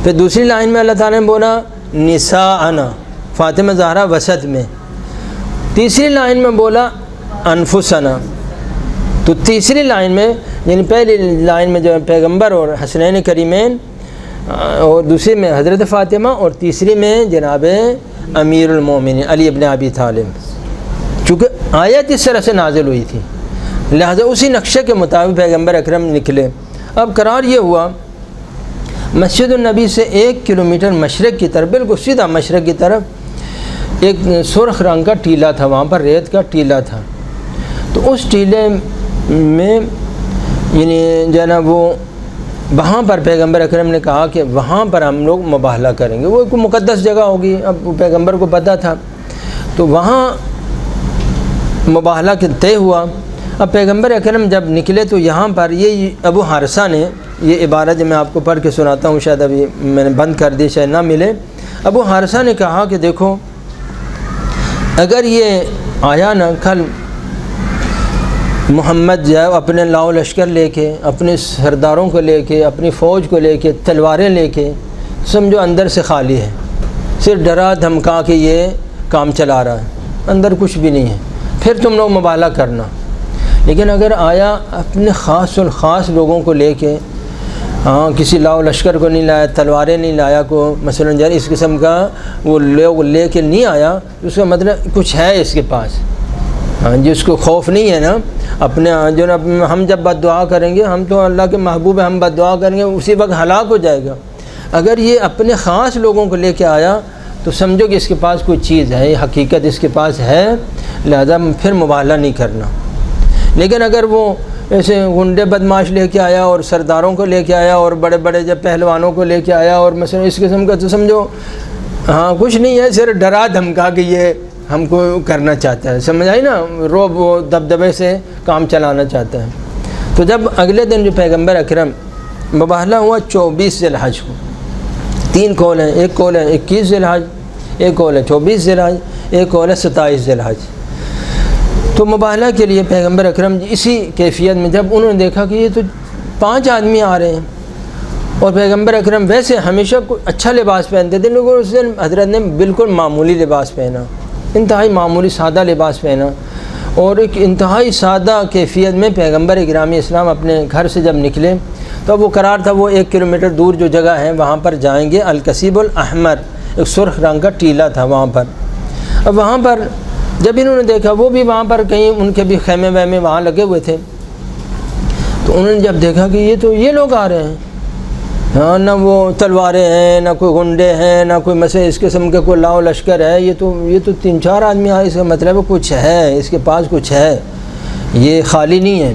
پھر دوسری لائن میں اللہ تعالیٰ نے بولا نساءنا، فاطمہ زہرا وسط میں، تیسری لائن میں بولا انفسنا۔ تو تیسری لائن میں یعنی پہلی لائن میں جو پیغمبر اور حسنین کریمین، اور دوسری میں حضرت فاطمہ، اور تیسری میں جناب امیر المومنین علی ابن ابی طالب، چونکہ آیت اس طرح سے نازل ہوئی تھی لہذا اسی نقشے کے مطابق پیغمبر اکرم نکلے۔ اب قرار یہ ہوا مسجد النبی سے 1 کلومیٹر مشرق کی طرف، بالکل سیدھا مشرق کی طرف ایک سرخ رنگ کا ٹیلہ تھا، وہاں پر ریت کا ٹیلہ تھا، تو اس ٹیلے میں یعنی جو ہے نا وہ وہاں پر پیغمبر اکرم نے کہا کہ وہاں پر ہم لوگ مباہلہ کریں گے، وہ ایک مقدس جگہ ہوگی، اب پیغمبر کو پتہ تھا، تو وہاں مباہلہ کے طے ہوا۔ اب پیغمبر اکرم جب نکلے تو یہاں پر یہ ابو حارثہ نے، یہ عبارت جو میں آپ کو پڑھ کے سناتا ہوں، شاید ابھی میں نے بند کر دی، شاید نہ ملے۔ ابو حارثہ نے کہا کہ دیکھو اگر یہ آیا نا کل محمد جو ہے اپنے لاؤ لشکر لے کے، اپنے سرداروں کو لے کے، اپنی فوج کو لے کے، تلواریں لے کے، سمجھو اندر سے خالی ہے، صرف ڈرا دھمکا کے یہ کام چلا رہا ہے، اندر کچھ بھی نہیں ہے، پھر تم لوگ مباہلہ کرنا۔ لیکن اگر آیا اپنے خاص الخاص لوگوں کو لے کے، کسی لاؤ لشکر کو نہیں لایا، تلواریں نہیں لایا، کو مثلا اس قسم کا وہ لوگ لے کے نہیں آیا، تو اس کا مطلب کچھ ہے اس کے پاس، جس کو خوف نہیں ہے نا اپنے جو ہم جب بد دعا کریں گے، ہم تو اللہ کے محبوب ہیں، ہم بد دعا کریں گے اسی وقت ہلاک ہو جائے گا۔ اگر یہ اپنے خاص لوگوں کو لے کے آیا تو سمجھو کہ اس کے پاس کوئی چیز ہے، یہ حقیقت اس کے پاس ہے، لہذا پھر مبالغہ نہیں کرنا۔ لیکن اگر وہ ایسے غنڈے بدماش لے کے آیا اور سرداروں کو لے کے آیا اور بڑے بڑے جب پہلوانوں کو لے کے آیا اور مثلا اس قسم کا، تو سمجھو کچھ نہیں ہے، صرف ڈرا دھمکا کہ یہ ہم کو کرنا چاہتا ہے، سمجھ آئی نا، روب و دبدبے سے کام چلانا چاہتا ہے۔ تو جب اگلے دن جو پیغمبر اکرم مباہلہ ہوا 24 ذی الحج کو، 3 قول ہیں، ایک قول ہے 21 ذی الحج، ایک قول ہے 24 ذی الحج، ایک قول ہے 27 ذی الحج۔ تو مباہلہ کے لیے پیغمبر اکرم اسی کیفیت میں جب انہوں نے دیکھا کہ یہ تو 5 آدمی آ رہے ہیں، اور پیغمبر اکرم ویسے ہمیشہ اچھا لباس پہنتے تھے، لیکن اس دن حضرت نے بالکل معمولی لباس پہنا، انتہائی معمولی سادہ لباس پہنا، اور ایک انتہائی سادہ کیفیت میں پیغمبر گرامی اسلام اپنے گھر سے جب نکلے تو وہ قرار تھا وہ 1 کلومیٹر دور جو جگہ ہے وہاں پر جائیں گے، الکثیب الاحمر، ایک سرخ رنگ کا ٹیلہ تھا وہاں پر۔ اب وہاں پر جب انہوں نے دیکھا، وہ بھی وہاں پر کہیں ان کے بھی خیمے ویمے وہاں لگے ہوئے تھے، تو انہوں نے جب دیکھا کہ یہ لوگ آ رہے ہیں، نہ وہ تلواریں ہیں، نہ کوئی غنڈے ہیں، نہ کوئی مثلا اس قسم کے کوئی لاؤ لشکر ہے، یہ تو 3-4 آدمی آئے، اس کا مطلب کچھ ہے، اس کے پاس کچھ ہے، یہ خالی نہیں ہے۔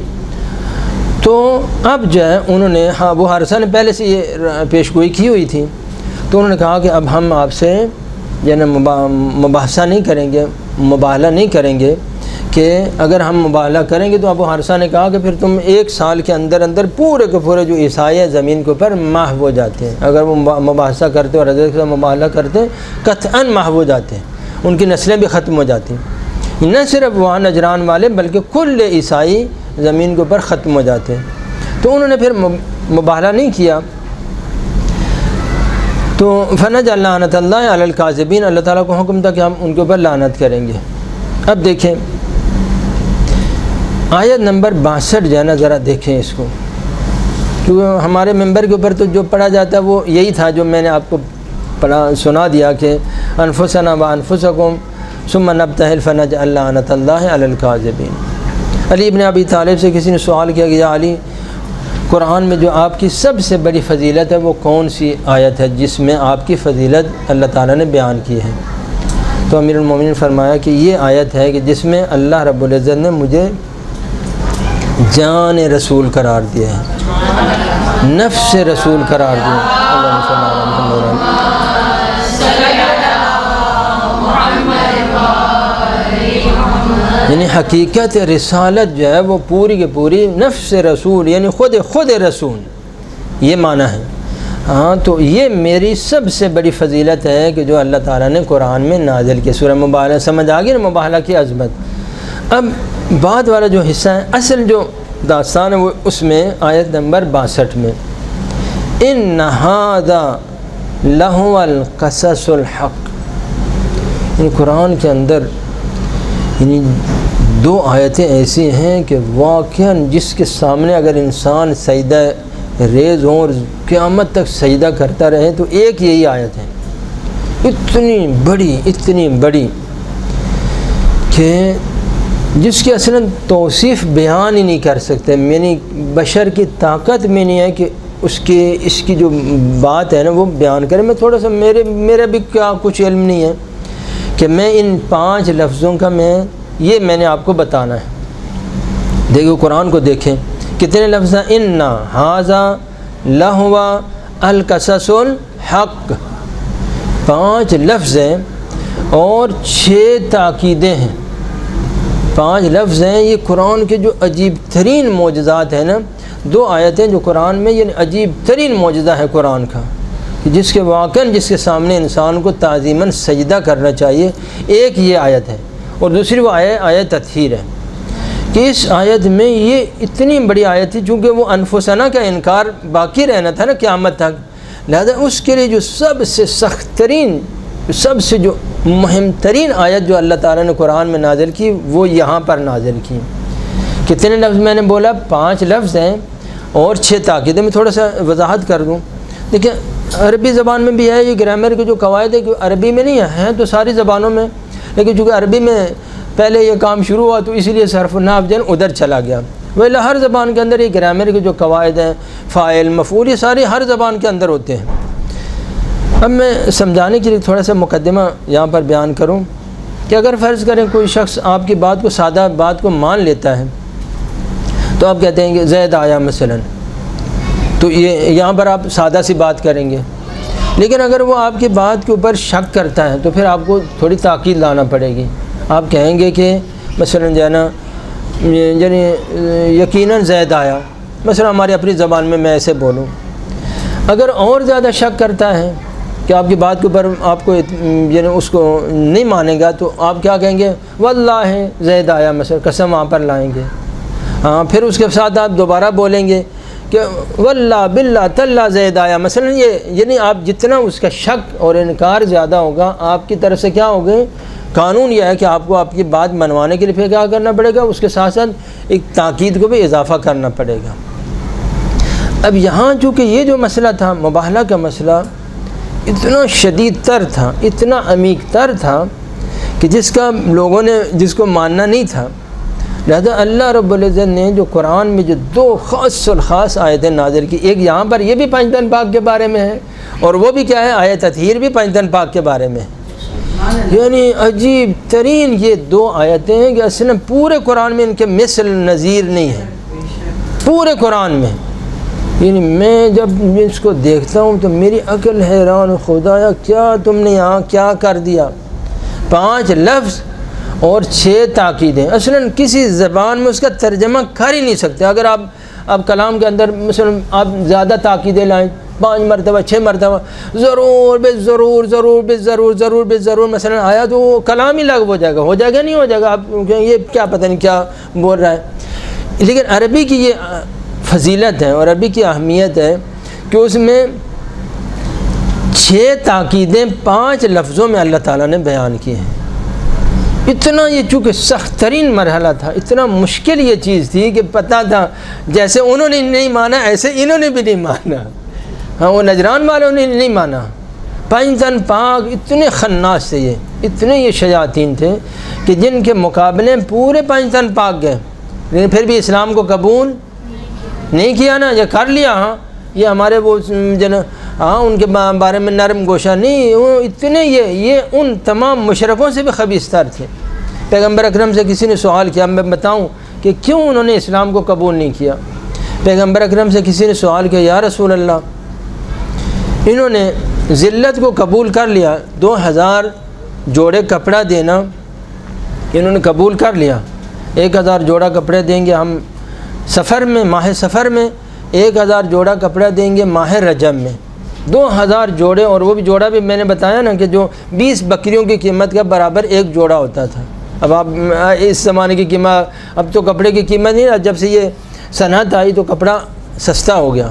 تو اب جو ہے انہوں نے ابو حارثہ نے پہلے سے یہ پیشگوئی کی ہوئی تھی، تو انہوں نے کہا کہ اب ہم آپ سے یعنی مباحثہ نہیں کریں گے، مباہلہ نہیں کریں گے، کہ اگر ہم مباہلہ کریں گے تو ابو حارثہ نے کہا کہ پھر تم 1 سال کے اندر پورے کے پورے جو عیسائی زمین کے اوپر محو ہو جاتے ہیں، اگر وہ مباحثہ کرتے اور حضرت سے مباہلہ کرتے قطعاً محو ہو جاتے ہیں، ان کی نسلیں بھی ختم ہو جاتی ہیں، نہ صرف وہاں نجران والے بلکہ کل عیسائی زمین کے اوپر ختم ہو جاتے ہیں۔ تو انہوں نے پھر مباہلہ نہیں کیا، تو فنجعل لعنۃ اللہ علی الکاذبین، اللہ تعالیٰ کو حکم تھا کہ ہم ان کے اوپر لعنت کریں گے۔ اب دیکھیں آیت نمبر 62 جو ہے نا، ذرا دیکھیں اس کو، کیونکہ ہمارے ممبر کے اوپر تو جو پڑھا جاتا ہے وہ یہی تھا جو میں نے آپ کو سنا دیا کہ انفسنا وانفسکم ثم نبتہل فنجعل لعنۃ اللہ علی الکاذبین۔ علی ابن ابی طالب سے کسی نے سوال کیا کہ یا علی، قرآن میں جو آپ کی سب سے بڑی فضیلت ہے وہ کون سی آیت ہے جس میں آپ کی فضیلت اللہ تعالیٰ نے بیان کی ہے؟ تو امیر المومنین فرمایا کہ یہ آیت ہے کہ جس میں اللہ رب العزت نے مجھے جان رسول قرار دیا ہے، نفس رسول قرار دیا ہے۔ اللہم صلی اللہ علیہ وسلم۔ یعنی حقیقت رسالت جو ہے وہ پوری کی پوری نفس رسول، یعنی خود رسول، یہ معنی ہے۔ ہاں، تو یہ میری سب سے بڑی فضیلت ہے کہ جو اللہ تعالیٰ نے قرآن میں نازل کی۔ سورہ مباہلہ سمجھ آ گئی نا، مباہلہ کی عظمت۔ اب بعد والا جو حصہ ہے، اصل جو داستان ہے وہ اس میں آیت نمبر 62 میں ان ھذا لہو القصص الحق، ان قرآن کے اندر یعنی 2 آیتیں ایسی ہیں کہ واقعاً جس کے سامنے اگر انسان سجدہ ریز ہوں اور قیامت تک سجدہ کرتا رہے تو ایک یہی آیت ہے، اتنی بڑی کہ جس کی اصلاً توصیف بیان ہی نہیں کر سکتے، یعنی بشر کی طاقت میں نہیں ہے کہ اس کی جو بات ہے نا وہ بیان کرے۔ میں تھوڑا سا میرا بھی کیا کچھ علم نہیں ہے کہ میں ان 5 لفظوں کا میں نے آپ کو بتانا ہے۔ دیکھو قرآن کو دیکھیں کتنے لفظ ہیں، ان ھذا لہو القصص الحق، 5 لفظ ہیں اور 6 تاکیدیں ہیں، 5 لفظ ہیں۔ یہ قرآن کے جو عجیب ترین معجزات ہیں نا، 2 آیتیں جو قرآن میں یہ عجیب ترین معجزہ ہے قرآن کا، جس کے واقعاً جس کے سامنے انسان کو تعظیماً سجدہ کرنا چاہیے۔ ایک یہ آیت ہے اور دوسری وہ آیت تطہیر ہے، کہ اس آیت میں یہ اتنی بڑی آیت تھی چونکہ وہ انفسنا کا انکار باقی رہنا تھا نا قیامت تک، لہذا اس کے لیے جو سب سے سخت ترین، سب سے جو مہم ترین آیت جو اللہ تعالیٰ نے قرآن میں نازل کی وہ یہاں پر نازل کی، کتنے لفظ میں نے بولا؟ 5 لفظ ہیں اور 6 تاکیدیں. میں تھوڑا سا وضاحت کر دوں. دیکھیں عربی زبان میں بھی ہے یہ گرامر کے جو قواعد ہے کہ عربی میں نہیں ہیں تو ساری زبانوں میں، لیکن چونکہ عربی میں پہلے یہ کام شروع ہوا تو اسی لیے صرف نحو ادھر چلا گیا. ویسے ہر زبان کے اندر یہ گرامر کے جو قواعد ہیں، فاعل مفعول، یہ ساری ہر زبان کے اندر ہوتے ہیں. اب میں سمجھانے کے لیے تھوڑا سا مقدمہ یہاں پر بیان کروں کہ اگر فرض کریں کوئی شخص آپ کی بات کو، سادہ بات کو مان لیتا ہے، تو آپ کہتے ہیں کہ زید آیا مثلا، تو یہ یہاں پر آپ سادہ سی بات کریں گے. لیکن اگر وہ آپ کی بات کے اوپر شک کرتا ہے تو پھر آپ کو تھوڑی تاکید لانا پڑے گی. آپ کہیں گے کہ مثلا جو ہے نا یعنی یقیناً زید آیا، مثلا ہماری اپنی زبان میں میں ایسے بولوں. اگر اور زیادہ شک کرتا ہے کہ آپ کی بات کے اوپر آپ کو یعنی اس کو نہیں مانے گا تو آپ کیا کہیں گے؟ واللہ زید آیا مثلا، قسم وہاں پر لائیں گے. ہاں پھر اس کے ساتھ آپ دوبارہ بولیں گے کہ واللہ باللہ تاللہ زید آیا مثلا. یہ یعنی آپ جتنا اس کا شک اور انکار زیادہ ہوگا آپ کی طرف سے کیا ہوگا؟ قانون یہ ہے کہ آپ کو آپ کی بات منوانے کے لیے پھر کیا کرنا پڑے گا؟ اس کے ساتھ ساتھ ایک تاکید کو بھی اضافہ کرنا پڑے گا. اب یہاں چونکہ یہ جو مسئلہ تھا مباہلہ کا مسئلہ اتنا شدید تر تھا، اتنا عمیق تر تھا کہ جس کا لوگوں نے جس کو ماننا نہیں تھا. لہذا اللہ رب العزت نے جو قرآن میں جو 2 خاص الخاص آیتیں نازل کی، ایک یہاں پر یہ بھی 5 دن پاک کے بارے میں ہے اور وہ بھی کیا ہے؟ آیت تطہیر بھی 5 دن پاک کے بارے میں ہے. یعنی عجیب ترین یہ 2 آیتیں ہیں کہ اصلاً پورے قرآن میں ان کے مثل نظیر نہیں ہے پورے قرآن میں. یعنی میں جب اس کو دیکھتا ہوں تو میری عقل حیران، خدایا کیا تم نے یہاں کیا کر دیا. 5 لفظ اور 6 تاکیدیں. اصلاً کسی زبان میں اس کا ترجمہ کر ہی نہیں سکتے. اگر آپ کلام کے اندر مثلا آپ زیادہ تاکیدیں لائیں 5 مرتبہ 6 مرتبہ ضرور بے ضرور ضرور بے ضرور ضرور بے ضرور مثلا آیا تو وہ کلام ہی لغو ہو جائے گا. ہو جائے گا نہیں ہو جائے گا؟ آپ یہ کیا پتہ نہیں کیا بول رہا ہے. لیکن عربی کی یہ فضیلت ہے اور عربی کی اہمیت ہے کہ اس میں 6 تاکیدیں 5 لفظوں میں اللہ تعالیٰ نے بیان کی ہیں. اتنا یہ چونکہ سخت ترین مرحلہ تھا، اتنا مشکل یہ چیز تھی کہ پتہ تھا جیسے انہوں نے نہیں مانا ایسے انہوں نے بھی نہیں مانا. ہاں وہ نجران والوں نے نہیں مانا. 5 دن پاک اتنے خناس تھے، یہ اتنے یہ شیاطین تھے کہ جن کے مقابلے پورے 5 دن پاک گئے لیکن پھر بھی اسلام کو قبول نہیں کیا نا، یا کر لیا. ہاں یہ ہمارے وہ ہاں ان کے بارے میں نرم گوشہ نہیں، وہ اتنے یہ ان تمام مشرکوں سے بھی خبیث تر تھے. پیغمبر اکرم سے کسی نے سوال کیا، میں بتاؤں کہ کیوں انہوں نے اسلام کو قبول نہیں کیا. پیغمبر اکرم سے کسی نے سوال کیا، یا رسول اللہ انہوں نے ذلت کو قبول کر لیا، 2000 جوڑے کپڑا دینا انہوں نے قبول کر لیا. 1000 جوڑا کپڑے دیں گے ہم سفر میں، ماہ سفر میں 1000 جوڑا کپڑا دیں گے ماہ رجب میں. 2000 جوڑے، اور وہ بھی جوڑا بھی میں نے بتایا نا کہ جو 20 بکریوں کی قیمت کا برابر 1 جوڑا ہوتا تھا. اب آپ اس زمانے کی قیمت، اب تو کپڑے کی قیمت نہیں رہا، جب سے یہ صنعت آئی تو کپڑا سستا ہو گیا.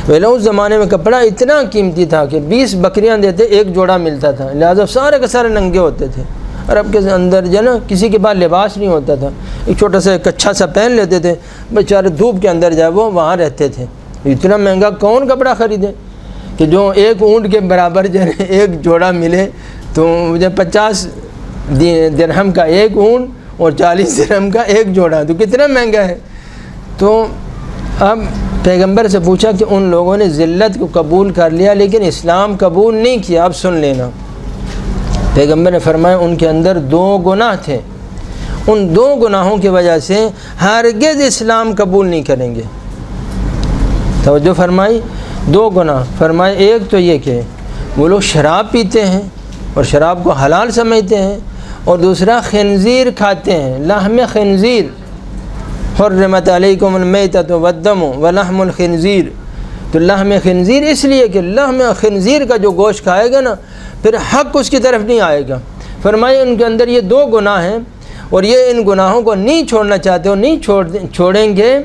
پہلے اس زمانے میں کپڑا اتنا قیمتی تھا کہ 20 بکریاں دیتے 1 جوڑا ملتا تھا. لہٰذا سارے کے سارے ننگے ہوتے تھے. عرب کے اندر جو ہے نا کسی کے پاس لباس نہیں ہوتا تھا، ایک چھوٹا سا کچھا سا پہن لیتے تھے، بیچارے دھوپ کے اندر جائے وہ وہاں رہتے تھے. اتنا مہنگا کون کپڑا خریدے کہ جو 1 اونٹ کے برابر جو ہے 1 جوڑا ملے. تو مجھے 50 درہم کا 1 اونٹ اور 40 درہم کا 1 جوڑا، تو کتنا مہنگا ہے. تو اب پیغمبر سے پوچھا کہ ان لوگوں نے ذلت کو قبول کر لیا لیکن اسلام قبول نہیں کیا. اب سن لینا، پیغمبر نے فرمایا ان کے اندر 2 گناہ تھے، ان 2 گناہوں کی وجہ سے ہرگز اسلام قبول نہیں کریں گے. توجہ فرمائی، 2 گناہ فرمائے. ایک تو یہ کہ وہ لوگ شراب پیتے ہیں اور شراب کو حلال سمجھتے ہیں، اور دوسرا خنزیر کھاتے ہیں، لحم خنزیر. حرمت علیکم المیتۃ والدم ولحم الخنزیر. تو لحم خنزیر اس لیے کہ لحم خنزیر کا جو گوشت کھائے گا نا پھر حق اس کی طرف نہیں آئے گا. فرمائے ان کے اندر یہ 2 گناہ ہیں اور یہ ان گناہوں کو نہیں چھوڑنا چاہتے اور نہیں چھوڑیں گے.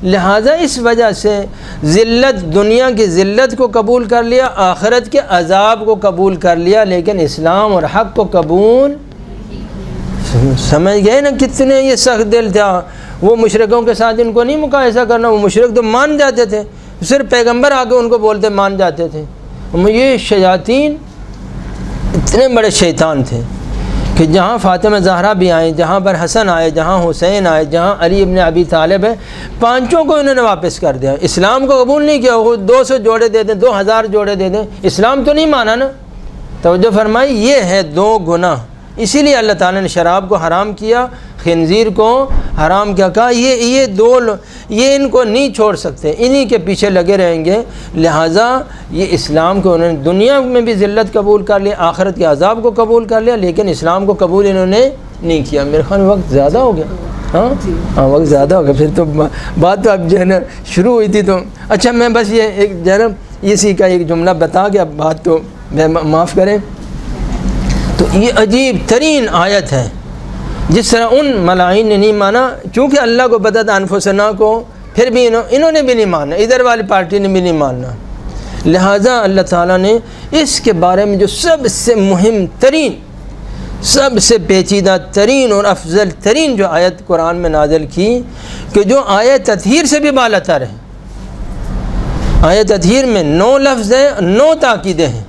لہٰذا اس وجہ سے ذلت، دنیا کی ذلت کو قبول کر لیا، آخرت کے عذاب کو قبول کر لیا، لیکن اسلام اور حق کو قبول. سمجھ گئے نا کتنے یہ سخت دل تھا. وہ مشرکوں کے ساتھ ان کو نہیں مقایسہ کرنا، وہ مشرک تو مان جاتے تھے، صرف پیغمبر آ کے ان کو بولتے مان جاتے تھے۔ یہ شیاطین اتنے بڑے شیطان تھے کہ جہاں فاطمہ زہرا بھی آئیں، جہاں پر حسن آئے، جہاں حسین آئے، جہاں علی ابن ابی طالب ہے، پانچوں کو انہوں نے واپس کر دیا۔ اسلام کو قبول نہیں کیا، وہ 200 جوڑے دے دیں، 2000 جوڑے دے دیں، اسلام تو نہیں مانا نا۔ توجہ فرمائی، یہ ہے دو گناہ۔ اسی لیے اللہ تعالیٰ نے شراب کو حرام کیا، خنزیر کو حرام کیا، کہا یہ ان کو نہیں چھوڑ سکتے، انہی کے پیچھے لگے رہیں گے۔ لہٰذا یہ اسلام کو انہوں نے دنیا میں بھی ذلت قبول کر لیا، آخرت کے عذاب کو قبول کر لیا، لیکن اسلام کو قبول انہوں نے نہیں کیا۔ میرے خیال وقت زیادہ ہو گیا، ہاں وقت زیادہ ہو گیا، پھر تو بات تو اب جو ہے نا شروع ہوئی تھی تو اچھا میں بس یہ ایک جو ہے نا اسی کا ایک جملہ بتا کے اب بات تو معاف کریں۔ تو یہ عجیب ترین آیت ہے، جس طرح ان ملائین نے نہیں مانا، چونکہ اللہ کو پتہ تھا انفسنا کو، پھر بھی انہوں نے بھی نہیں مانا، ادھر والی پارٹی نے بھی نہیں ماننا۔ لہٰذا اللہ تعالیٰ نے اس کے بارے میں جو سب سے مہم ترین، سب سے پیچیدہ ترین اور افضل ترین جو آیت قرآن میں نازل کی، کہ جو آیت تطہیر سے بھی بالا تر ہے۔ آیت تطہیر میں 9 لفظ ہیں، 9 تاکیدیں ہیں،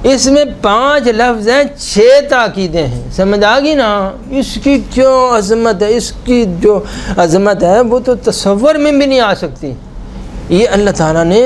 اس میں 5 لفظ ہیں، 6 تاکیدیں ہیں۔ سمجھ آ گئی نا؟ اس کی جو عظمت ہے، اس کی جو عظمت ہے وہ تو تصور میں بھی نہیں آ سکتی۔ یہ اللہ تعالیٰ نے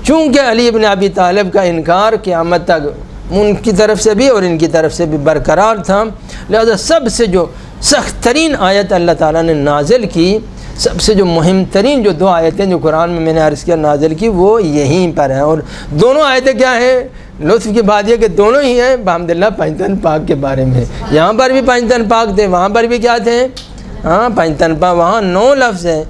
چونکہ علی ابن ابی طالب کا انکار قیامت تک ان کی طرف سے بھی اور ان کی طرف سے بھی برقرار تھا، لہذا سب سے جو سخت ترین آیت اللہ تعالیٰ نے نازل کی، سب سے جو مہم ترین جو 2 آیتیں جو قرآن میں نے عرض کیا نازل کی، وہ یہیں پر ہیں۔ اور دونوں آیتیں کیا ہیں؟ لطف کی بات یہ کہ دونوں ہی ہیں بحمداللہ پنجتن پاک کے بارے میں۔ یہاں پر بھی پنجتن پاک تھے، وہاں پر بھی کیا تھے؟ ہاں پنجتن پاک۔ وہاں 9 لفظ ہیں،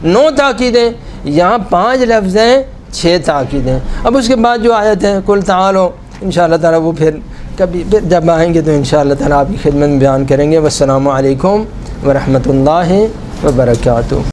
9 تاکیدیں، یہاں 5 لفظ ہیں، 6 تاکیدیں۔ اب اس کے بعد جو آیت ہے قل تعالوا، انشاءاللہ تعالیٰ وہ پھر کبھی جب آئیں گے تو انشاءاللہ تعالیٰ آپ کی خدمت میں بیان کریں گے۔ والسلام علیکم ورحمۃ اللہ وبرکاتہ۔